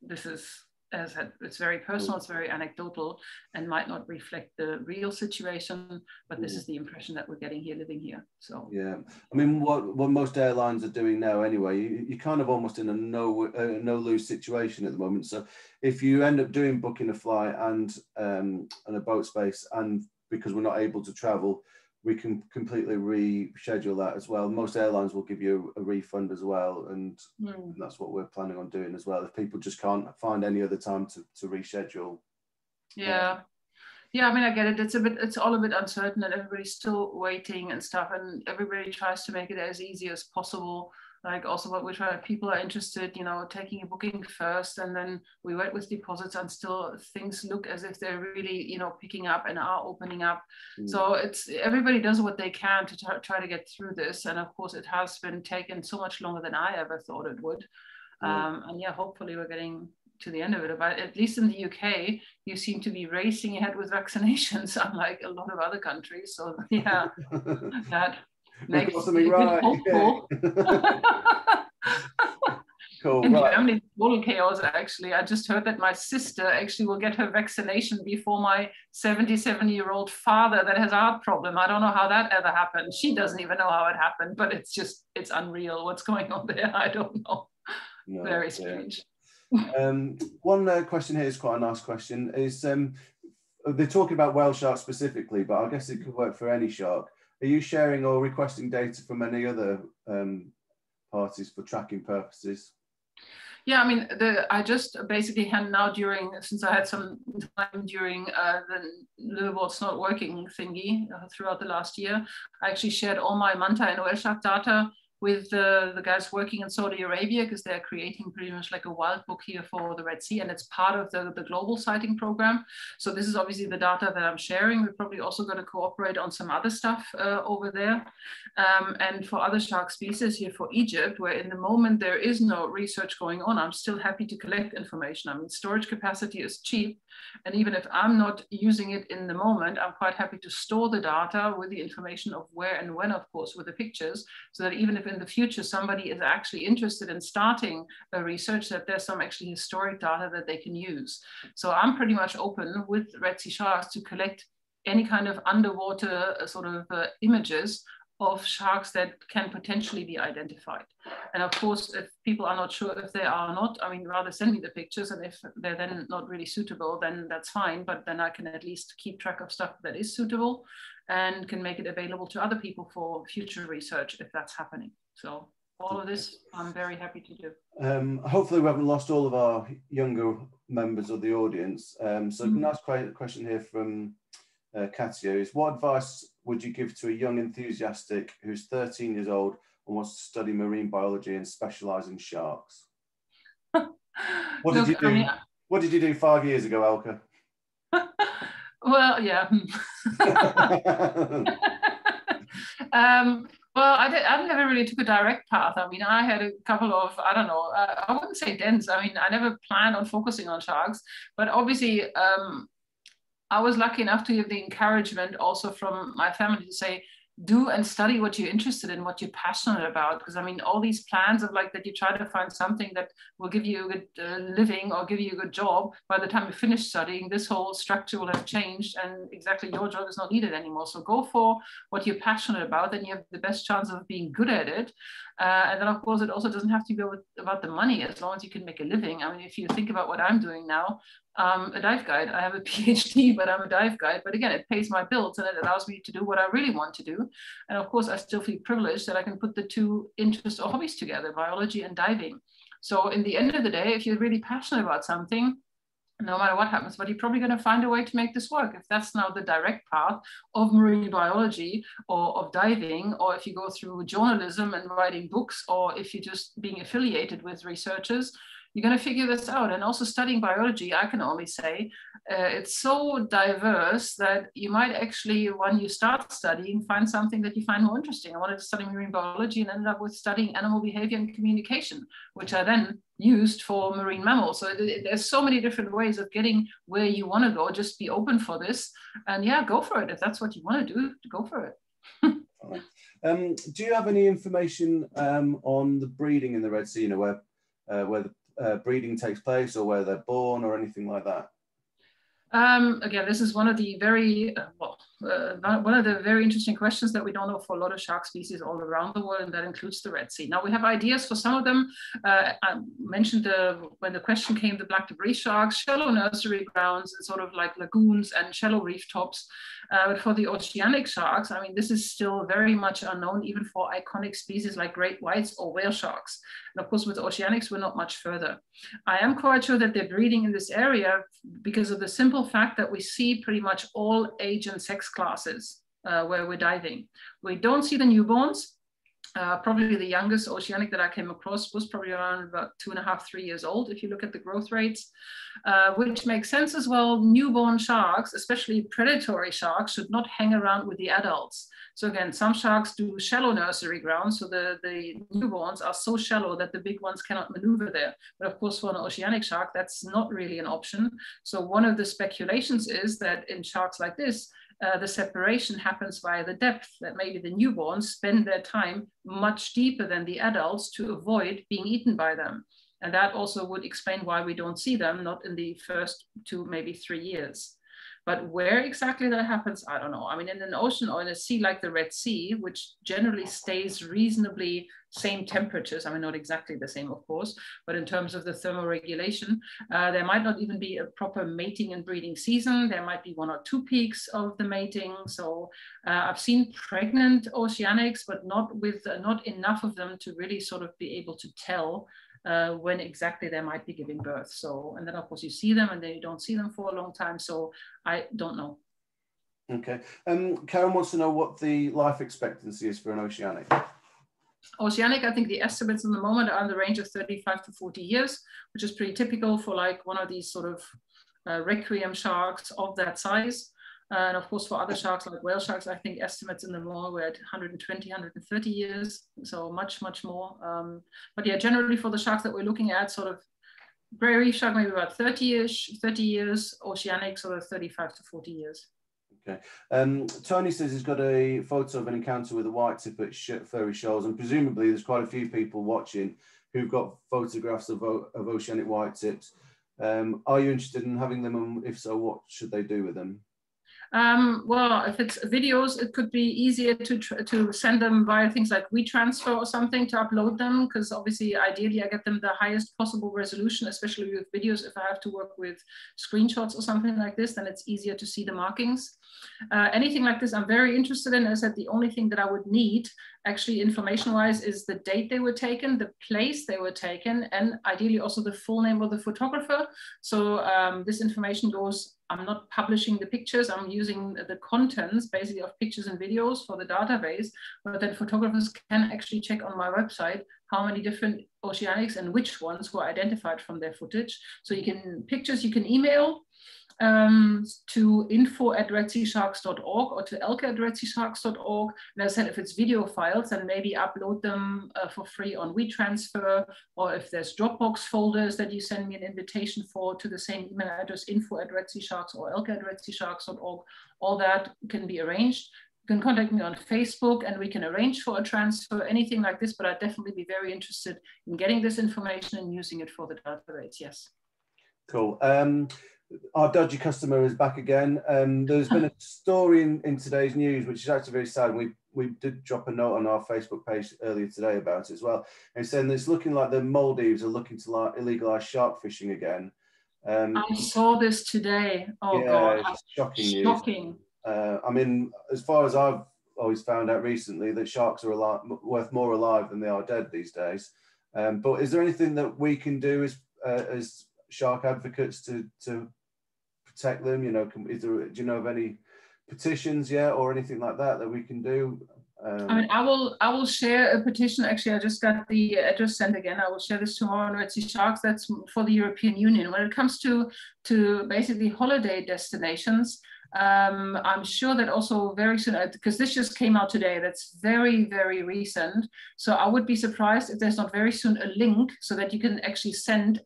This is, as I said, it's very personal, it's very anecdotal, and might not reflect the real situation, but this is the impression that we're getting here, living here. So yeah, I mean, what most airlines are doing now anyway, you're kind of almost in a no lose situation at the moment. So if you end up booking a flight and a boat space, and because we're not able to travel, we can completely reschedule that as well. Most airlines will give you a refund as well, and that's what we're planning on doing as well. If people just can't find any other time to reschedule. Yeah, I mean, I get it. It's all a bit uncertain, and everybody's still waiting and stuff, and everybody tries to make it as easy as possible. Like also what we try, people are interested, taking a booking first, and then we wait with deposits, and still things look as if they're really, picking up and are opening up. So everybody does what they can to try to get through this. And of course it has been taken so much longer than I ever thought it would. And yeah, hopefully we're getting to the end of it. But at least in the UK, you seem to be racing ahead with vaccinations, unlike a lot of other countries. So yeah, that makes something right. hopeful. Cool. In Germany, total chaos. Actually, I just heard that my sister actually will get her vaccination before my 77-year-old father that has a heart problem. I don't know how that ever happened. She doesn't even know how it happened, but it's unreal what's going on there. I don't know. No, very strange. One question here is quite a nice question. Is they're talking about whale sharks specifically, but I guess it could work for any shark. Are you sharing or requesting data from any other parties for tracking purposes? Yeah, I mean, I just basically had now since I had some time during the liveaboard's not working thingy throughout the last year, I actually shared all my manta and whale shark data with the guys working in Saudi Arabia, because they're creating pretty much like a wild book here for the Red Sea, and it's part of the global sighting program. So this is obviously the data that I'm sharing. We're probably also going to cooperate on some other stuff over there. And for other shark species here for Egypt, where in the moment there is no research going on, I'm still happy to collect information. I mean, storage capacity is cheap. And even if I'm not using it in the moment, I'm quite happy to store the data with the information of where and when, of course, with the pictures, so that even if in the future somebody is actually interested in starting a research, that there's some actually historic data that they can use. So I'm pretty much open with Red Sea sharks to collect any kind of underwater sort of images of sharks that can potentially be identified. And of course, if people are not sure if they are or not, I mean, rather send me the pictures, and if they're then not really suitable, then that's fine, but then I can at least keep track of stuff that is suitable and can make it available to other people for future research if that's happening. So all of this, I'm very happy to do. Hopefully we haven't lost all of our younger members of the audience. So nice question here from Katia is, what advice would you give to a young enthusiastic who's 13 years old and wants to study marine biology and specialize in sharks? What did you do? I mean, what did you do 5 years ago, Elke? Well, yeah. Well, I never really took a direct path. I mean, I had a couple of, I don't know, I wouldn't say dense. I mean, I never planned on focusing on sharks, but obviously I was lucky enough to have the encouragement also from my family to say, do and study what you're interested in, what you're passionate about. Because I mean, all these plans of like that you try to find something that will give you a good living or give you a good job, by the time you finish studying, this whole structure will have changed and exactly your job is not needed anymore. So go for what you're passionate about, then you have the best chance of being good at it. And then of course, it also doesn't have to be about the money, as long as you can make a living. I mean, if you think about what I'm doing now, a dive guide. I have a PhD, but I'm a dive guide. But again, it pays my bills and it allows me to do what I really want to do. And of course, I still feel privileged that I can put the two interests or hobbies together, biology and diving. So in the end of the day, if you're really passionate about something, no matter what happens, but you're probably going to find a way to make this work. If that's now the direct path of marine biology or of diving, or if you go through journalism and writing books, or if you're just being affiliated with researchers, you're going to figure this out. And also studying biology, I can only say, it's so diverse that you might actually, when you start studying, find something that you find more interesting. I wanted to study marine biology and ended up with studying animal behavior and communication, which I then used for marine mammals. So there's so many different ways of getting where you want to go. Just be open for this. And yeah, go for it. If that's what you want to do, go for it. Do you have any information on the breeding in the Red Sea, you know, where the breeding takes place, or where they're born, or anything like that? Again, this is one of the very one of the very interesting questions that we don't know for a lot of shark species all around the world, and that includes the Red Sea. Now we have ideas for some of them. I mentioned when the question came, the black debris sharks, shallow nursery grounds, and sort of like lagoons and shallow reef tops. But for the oceanic sharks, I mean, this is still very much unknown, even for iconic species like great whites or whale sharks. And of course, with oceanics, we're not much further. I am quite sure that they're breeding in this area because of the simple fact that we see pretty much all age and sex classes where we're diving. We don't see the newborns. Probably the youngest oceanic that I came across was probably around about 2.5, 3 years old, if you look at the growth rates, which makes sense as well. Newborn sharks, especially predatory sharks, should not hang around with the adults. So again, some sharks do shallow nursery grounds, so the newborns are so shallow that the big ones cannot maneuver there. But of course, for an oceanic shark, that's not really an option. So one of the speculations is that in sharks like this, the separation happens via the depth, that maybe the newborns spend their time much deeper than the adults to avoid being eaten by them. And that also would explain why we don't see them, not in the first 2, maybe 3 years. But where exactly that happens, I don't know. I mean, in an ocean or in a sea like the Red Sea, which generally stays reasonably same temperatures, I mean, not exactly the same, of course, but in terms of the thermoregulation, there might not even be a proper mating and breeding season. There might be 1 or 2 peaks of the mating. So I've seen pregnant oceanics, but not enough of them to really sort of be able to tell when exactly they might be giving birth. So, and then of course you see them and then you don't see them for a long time. So I don't know. Okay. Karen wants to know what the life expectancy is for an oceanic. Oceanic, I think the estimates in the moment are in the range of 35 to 40 years, which is pretty typical for like one of these sort of requiem sharks of that size. And of course, for other sharks like whale sharks, I think estimates in the more were at 120, 130 years. So much, much more. But yeah, generally for the sharks that we're looking at, sort of gray reef shark, maybe about 30 years, oceanic, sort of 35 to 40 years. Okay. Tony says he's got a photo of an encounter with a white tip at Furry Shoals, and presumably there's quite a few people watching who've got photographs of oceanic white tips. Are you interested in having them, and if so, what should they do with them? Well, if it's videos, it could be easier to send them via things like WeTransfer or something to upload them, because obviously, ideally, I get them the highest possible resolution, especially with videos. If I have to work with screenshots or something like this, then it's easier to see the markings. Anything like this, I'm very interested in. As I said, the only thing that I would need, actually information-wise, is the date they were taken, the place they were taken, and ideally also the full name of the photographer. So this information goes, I'm not publishing the pictures, I'm using the contents basically of pictures and videos for the database, but then photographers can actually check on my website how many different oceanics and which ones were identified from their footage. So you can, pictures you can email to info@redseasharks.org or to elke@redseasharks.org. And as I said, if it's video files, then maybe upload them for free on WeTransfer, or if there's Dropbox folders that you send me an invitation for to the same email address, info@redseasharks or elke@redseasharks.org, all that can be arranged. You can contact me on Facebook and we can arrange for a transfer, anything like this, but I'd definitely be very interested in getting this information and using it for the database, yes. Cool. Our dodgy customer is back again. There's been a story in today's news, which is actually very sad. We did drop a note on our Facebook page earlier today about it as well. And saying that it's looking like the Maldives are looking to illegalize shark fishing again. I saw this today. Oh yeah, God, it's shocking. Shocking. I mean, as far as I've always found out recently, that sharks are worth more alive than they are dead these days. But is there anything that we can do as shark advocates to protect them? You know, do you know of any petitions yet or anything like that we can do? I mean, I will share a petition. Actually, I just got the address sent again. I will share this tomorrow on Red Sea Sharks. That's for the European Union. When it comes to basically holiday destinations, I'm sure that also very soon, because this just came out today, that's very, very recent. So I would be surprised if there's not very soon a link so that you can actually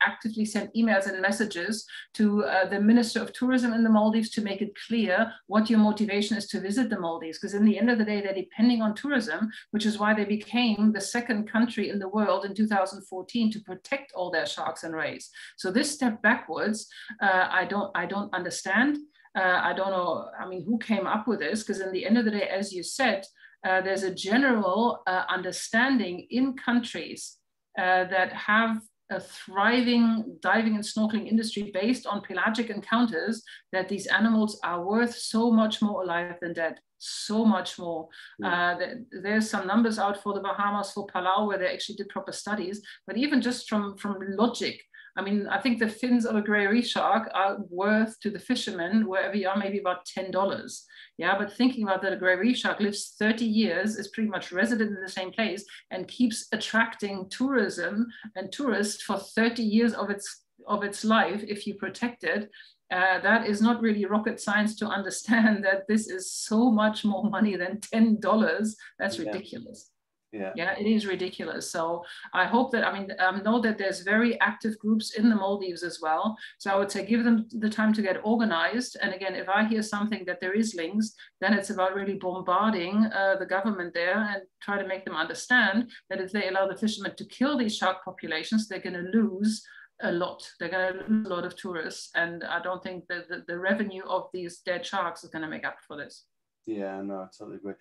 actively send emails and messages to the Minister of Tourism in the Maldives to make it clear what your motivation is to visit the Maldives. Because in the end of the day, they're depending on tourism, which is why they became the second country in the world in 2014 to protect all their sharks and rays. So this step backwards, I don't understand. I don't know, I mean, who came up with this? Because in the end of the day, as you said, there's a general understanding in countries that have a thriving diving and snorkeling industry based on pelagic encounters, that these animals are worth so much more alive than dead. So much more. There's some numbers out for the Bahamas, for Palau, where they actually did proper studies, but even just from logic, I mean, I think the fins of a gray reef shark are worth to the fishermen, wherever you are, maybe about $10. Yeah, but thinking about that, a gray reef shark lives 30 years, is pretty much resident in the same place, and keeps attracting tourism and tourists for 30 years of its life if you protect it. That is not really rocket science to understand that this is so much more money than $10. That's ridiculous. Yeah, it is ridiculous. So I hope that, I mean, know that there's very active groups in the Maldives as well. So I would say give them the time to get organized. And again, if I hear something that there is links, then it's about really bombarding the government there and try to make them understand that if they allow the fishermen to kill these shark populations, they're going to lose a lot. They're going to lose a lot of tourists. And I don't think that the revenue of these dead sharks is going to make up for this. Yeah, no, I totally agree.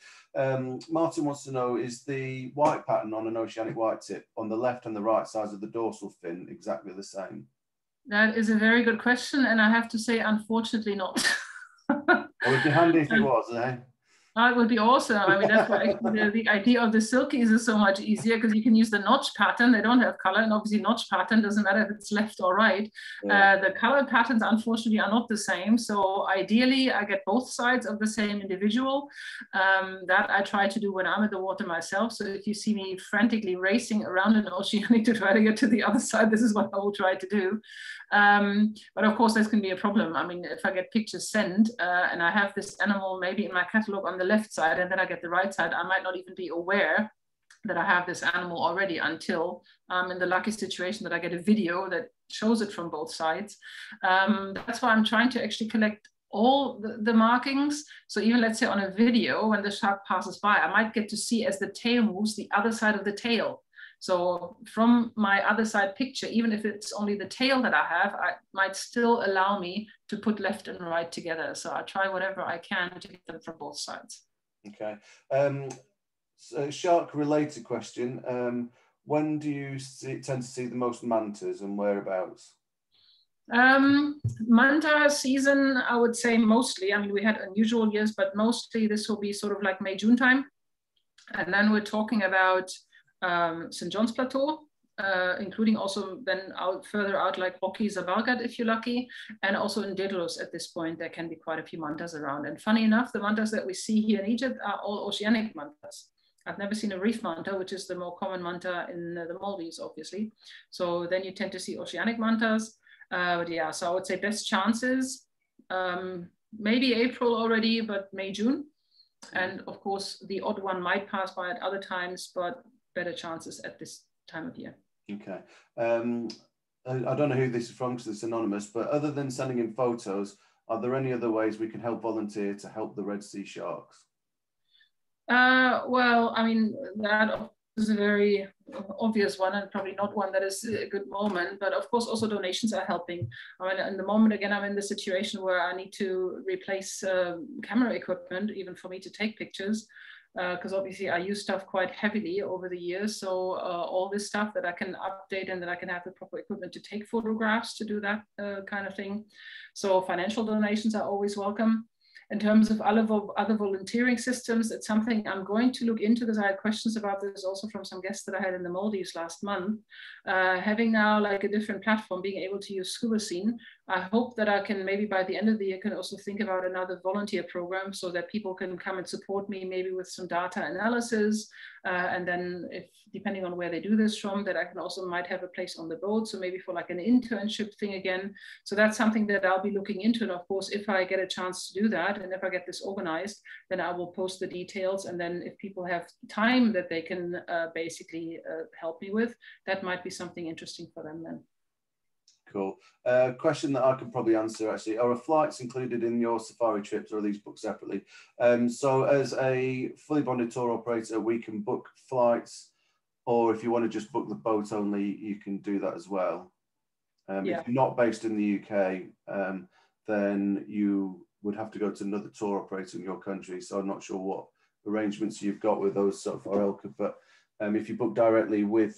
Martin wants to know, is the white pattern on an oceanic white tip on the left and the right sides of the dorsal fin exactly the same? That is a very good question, and I have to say, unfortunately not. It would be handy if it was, eh? It would be awesome. I mean, that's why the idea of the Silkies is so much easier, because you can use the notch pattern. They don't have color, and obviously notch pattern doesn't matter if it's left or right. Yeah. The color patterns, unfortunately, are not the same. So ideally, I get both sides of the same individual. That I try to do when I'm at the water myself. So if you see me frantically racing around an oceanic to try to get to the other side, this is what I will try to do. But of course, this can be a problem. I mean, if I get pictures sent and I have this animal maybe in my catalog on the left side, and then I get the right side, I might not even be aware that I have this animal already until I'm in the lucky situation that I get a video that shows it from both sides. That's why I'm trying to actually collect all the markings. So even let's say on a video, when the shark passes by, I might get to see as the tail moves the other side of the tail. So from my other side picture, even if it's only the tail that I have, I might still allow me to put left and right together. So I try whatever I can to get them from both sides. Okay. So shark related question. When do you tend to see the most mantas, and whereabouts? Manta season, I would say mostly. I mean, we had unusual years, but mostly this will be sort of like May, June time. And then we're talking about St. John's Plateau, including also then further out like Rocky Zabalgat if you're lucky, and also in Dedalus at this point there can be quite a few mantas around. And funny enough, the mantas that we see here in Egypt are all oceanic mantas. I've never seen a reef manta, which is the more common manta in the Maldives, obviously. So then you tend to see oceanic mantas. But yeah, so I would say best chances, maybe April already, but May, June. And of course, the odd one might pass by at other times, but better chances at this time of year. Okay. I don't know who this is from because it's anonymous, but other than sending in photos, are there any other ways we can help volunteer to help the Red Sea sharks? Well, I mean, that is a very obvious one, and probably not one that is a good moment, but of course also donations are helping. I mean, in the moment, again, I'm in the situation where I need to replace camera equipment, even for me to take pictures, because obviously I use stuff quite heavily over the years. So all this stuff that I can update and that I can have the proper equipment to take photographs, to do that kind of thing. So financial donations are always welcome. In terms of other volunteering systems, it's something I'm going to look into, because I had questions about this also from some guests that I had in the Maldives last month. Having now like a different platform, being able to use Scuba Scene, I hope that I can maybe by the end of the year can also think about another volunteer program so that people can come and support me maybe with some data analysis. And then if, depending on where they do this from, that I can also might have a place on the boat. So maybe for like an internship thing again. So that's something that I'll be looking into. And of course, if I get a chance to do that, and if I get this organized, then I will post the details. And then if people have time that they can basically help me with, that might be something interesting for them then. Cool. Question that I can probably answer actually. Are flights included in your safari trips, or are these booked separately? So as a fully bonded tour operator, we can book flights, or if you want to just book the boat only, you can do that as well. If you're not based in the UK, then you would have to go to another tour operator in your country. So I'm not sure what arrangements you've got with those sort of IELCA, but if you book directly with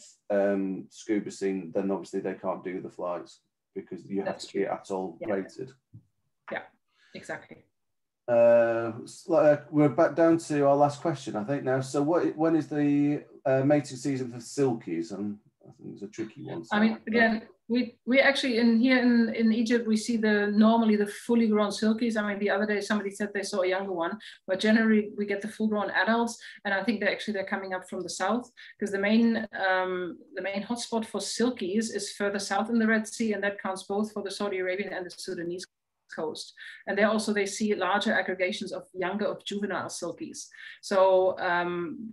Scuba Scene, then obviously they can't do the flights because you have to be atoll rated. Yeah, exactly. We're back down to our last question, I think now. So when is the mating season for silkies? And I think it's a tricky one. I mean, again, we actually here in Egypt, we see normally the fully grown silkies. I mean, the other day somebody said they saw a younger one, but generally we get the full grown adults. And I think they're coming up from the south, because the main hotspot for silkies is further south in the Red Sea, and that counts both for the Saudi Arabian and the Sudanese coast. And there also they see larger aggregations of juvenile silkies. So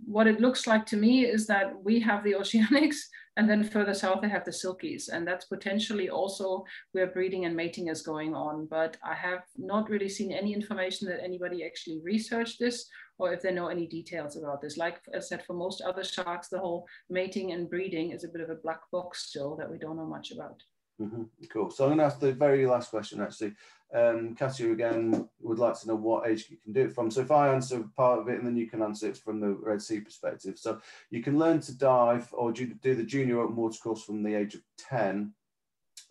what it looks like to me is that we have the oceanics, and then further south they have the silkies, and that's potentially also where breeding and mating is going on. But I have not really seen any information that anybody actually researched this, or if they know any details about this. Like I said, for most other sharks, the whole mating and breeding is a bit of a black box still that we don't know much about. Mm-hmm. Cool. So I'm going to ask the very last question actually. Katya again would like to know what age you can do it from. So if I answer part of it, and then you can answer it from the Red Sea perspective. So you can learn to dive or do the junior open water course from the age of 10,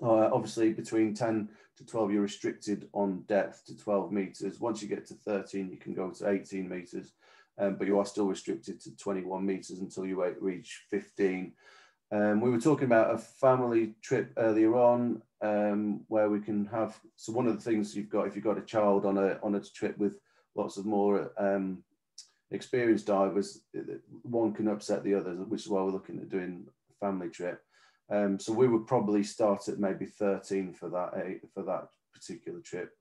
Obviously, between 10 to 12, you're restricted on depth to 12 meters. Once you get to 13, you can go to 18 meters, but you are still restricted to 21 meters until you reach 15. We were talking about a family trip earlier on, where we can have. So one of the things you've got, if you've got a child on a trip with lots of more experienced divers, one can upset the others, which is why we're looking at doing a family trip. So we would probably start at maybe 13 for that particular trip.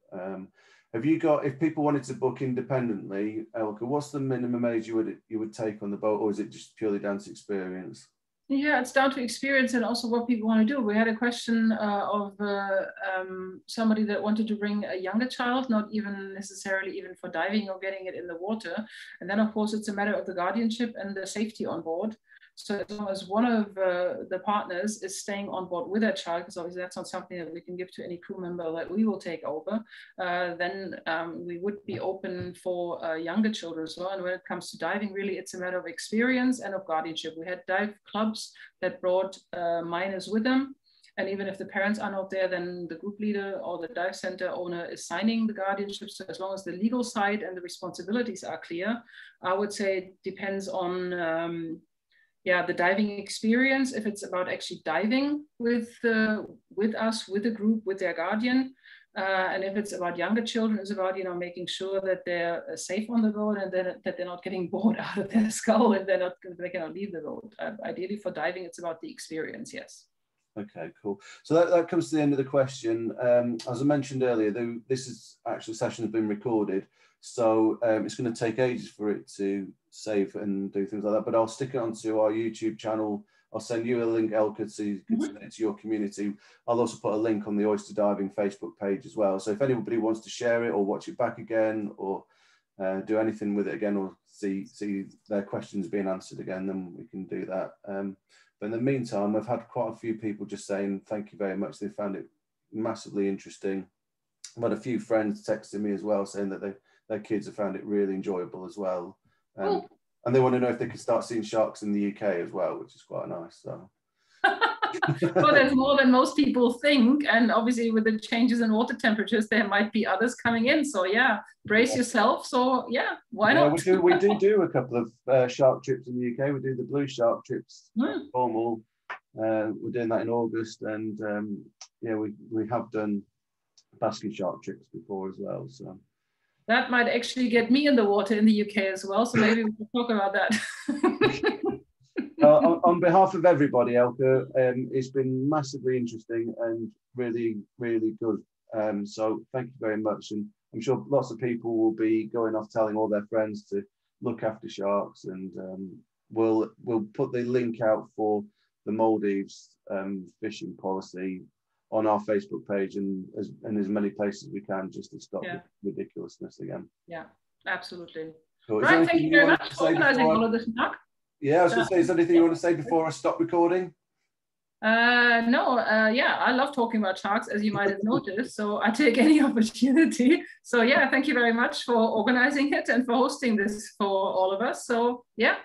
Have you got, if people wanted to book independently, Elke, what's the minimum age you would take on the boat, or is it just purely down to experience? Yeah, it's down to experience and also what people want to do. We had a question of somebody that wanted to bring a younger child, not even necessarily even for diving or getting it in the water. And then, of course, it's a matter of the guardianship and the safety on board. So as long as one of the partners is staying on board with their child, because obviously that's not something that we can give to any crew member that we will take over, then we would be open for younger children as well. And when it comes to diving, really, it's a matter of experience and of guardianship. We had dive clubs that brought minors with them. And even if the parents are not there, then the group leader or the dive center owner is signing the guardianship. So as long as the legal side and the responsibilities are clear, I would say it depends on the diving experience. If it's about actually diving with us, with the group, with their guardian, and if it's about younger children, it's about making sure that they're safe on the boat and that they're not getting bored out of their skull and they cannot leave the boat. Ideally, for diving, it's about the experience. Yes. Okay, cool. So that comes to the end of the question. As I mentioned earlier, this is actual session has been recorded, so it's going to take ages for it to save and do things like that. But I'll stick it onto our YouTube channel. I'll send you a link, Elke, so you can send it to your community. I'll also put a link on the Oyster Diving Facebook page as well. So if anybody wants to share it or watch it back again, or do anything with it again, or see their questions being answered again, then we can do that. But in the meantime, I've had quite a few people just saying thank you very much. They found it massively interesting. I've had a few friends texting me as well saying that their kids have found it really enjoyable as well. And they want to know if they can start seeing sharks in the UK as well, which is quite nice. So. Well, there's more than most people think, and obviously with the changes in water temperatures, there might be others coming in. So yeah, brace yourself. So yeah, why not? We do a couple of shark trips in the UK. We do the blue shark trips, Cornwall. We're doing that in August, and we have done basket shark trips before as well. So. That might actually get me in the water in the UK as well. So maybe we can talk about that. On behalf of everybody, Elke, it's been massively interesting and really, really good. So thank you very much. And I'm sure lots of people will be going off telling all their friends to look after sharks. And we'll put the link out for the Maldives fishing policy on our Facebook page and as many places as we can, just to stop the ridiculousness again. Yeah, absolutely. Cool. Right, thank you very much for organizing all of this, Mark. Yeah, I was going to say, is there anything you want to say before I stop recording? No, I love talking about sharks, as you might have noticed, so I take any opportunity. So yeah, thank you very much for organizing it and for hosting this for all of us. So yeah,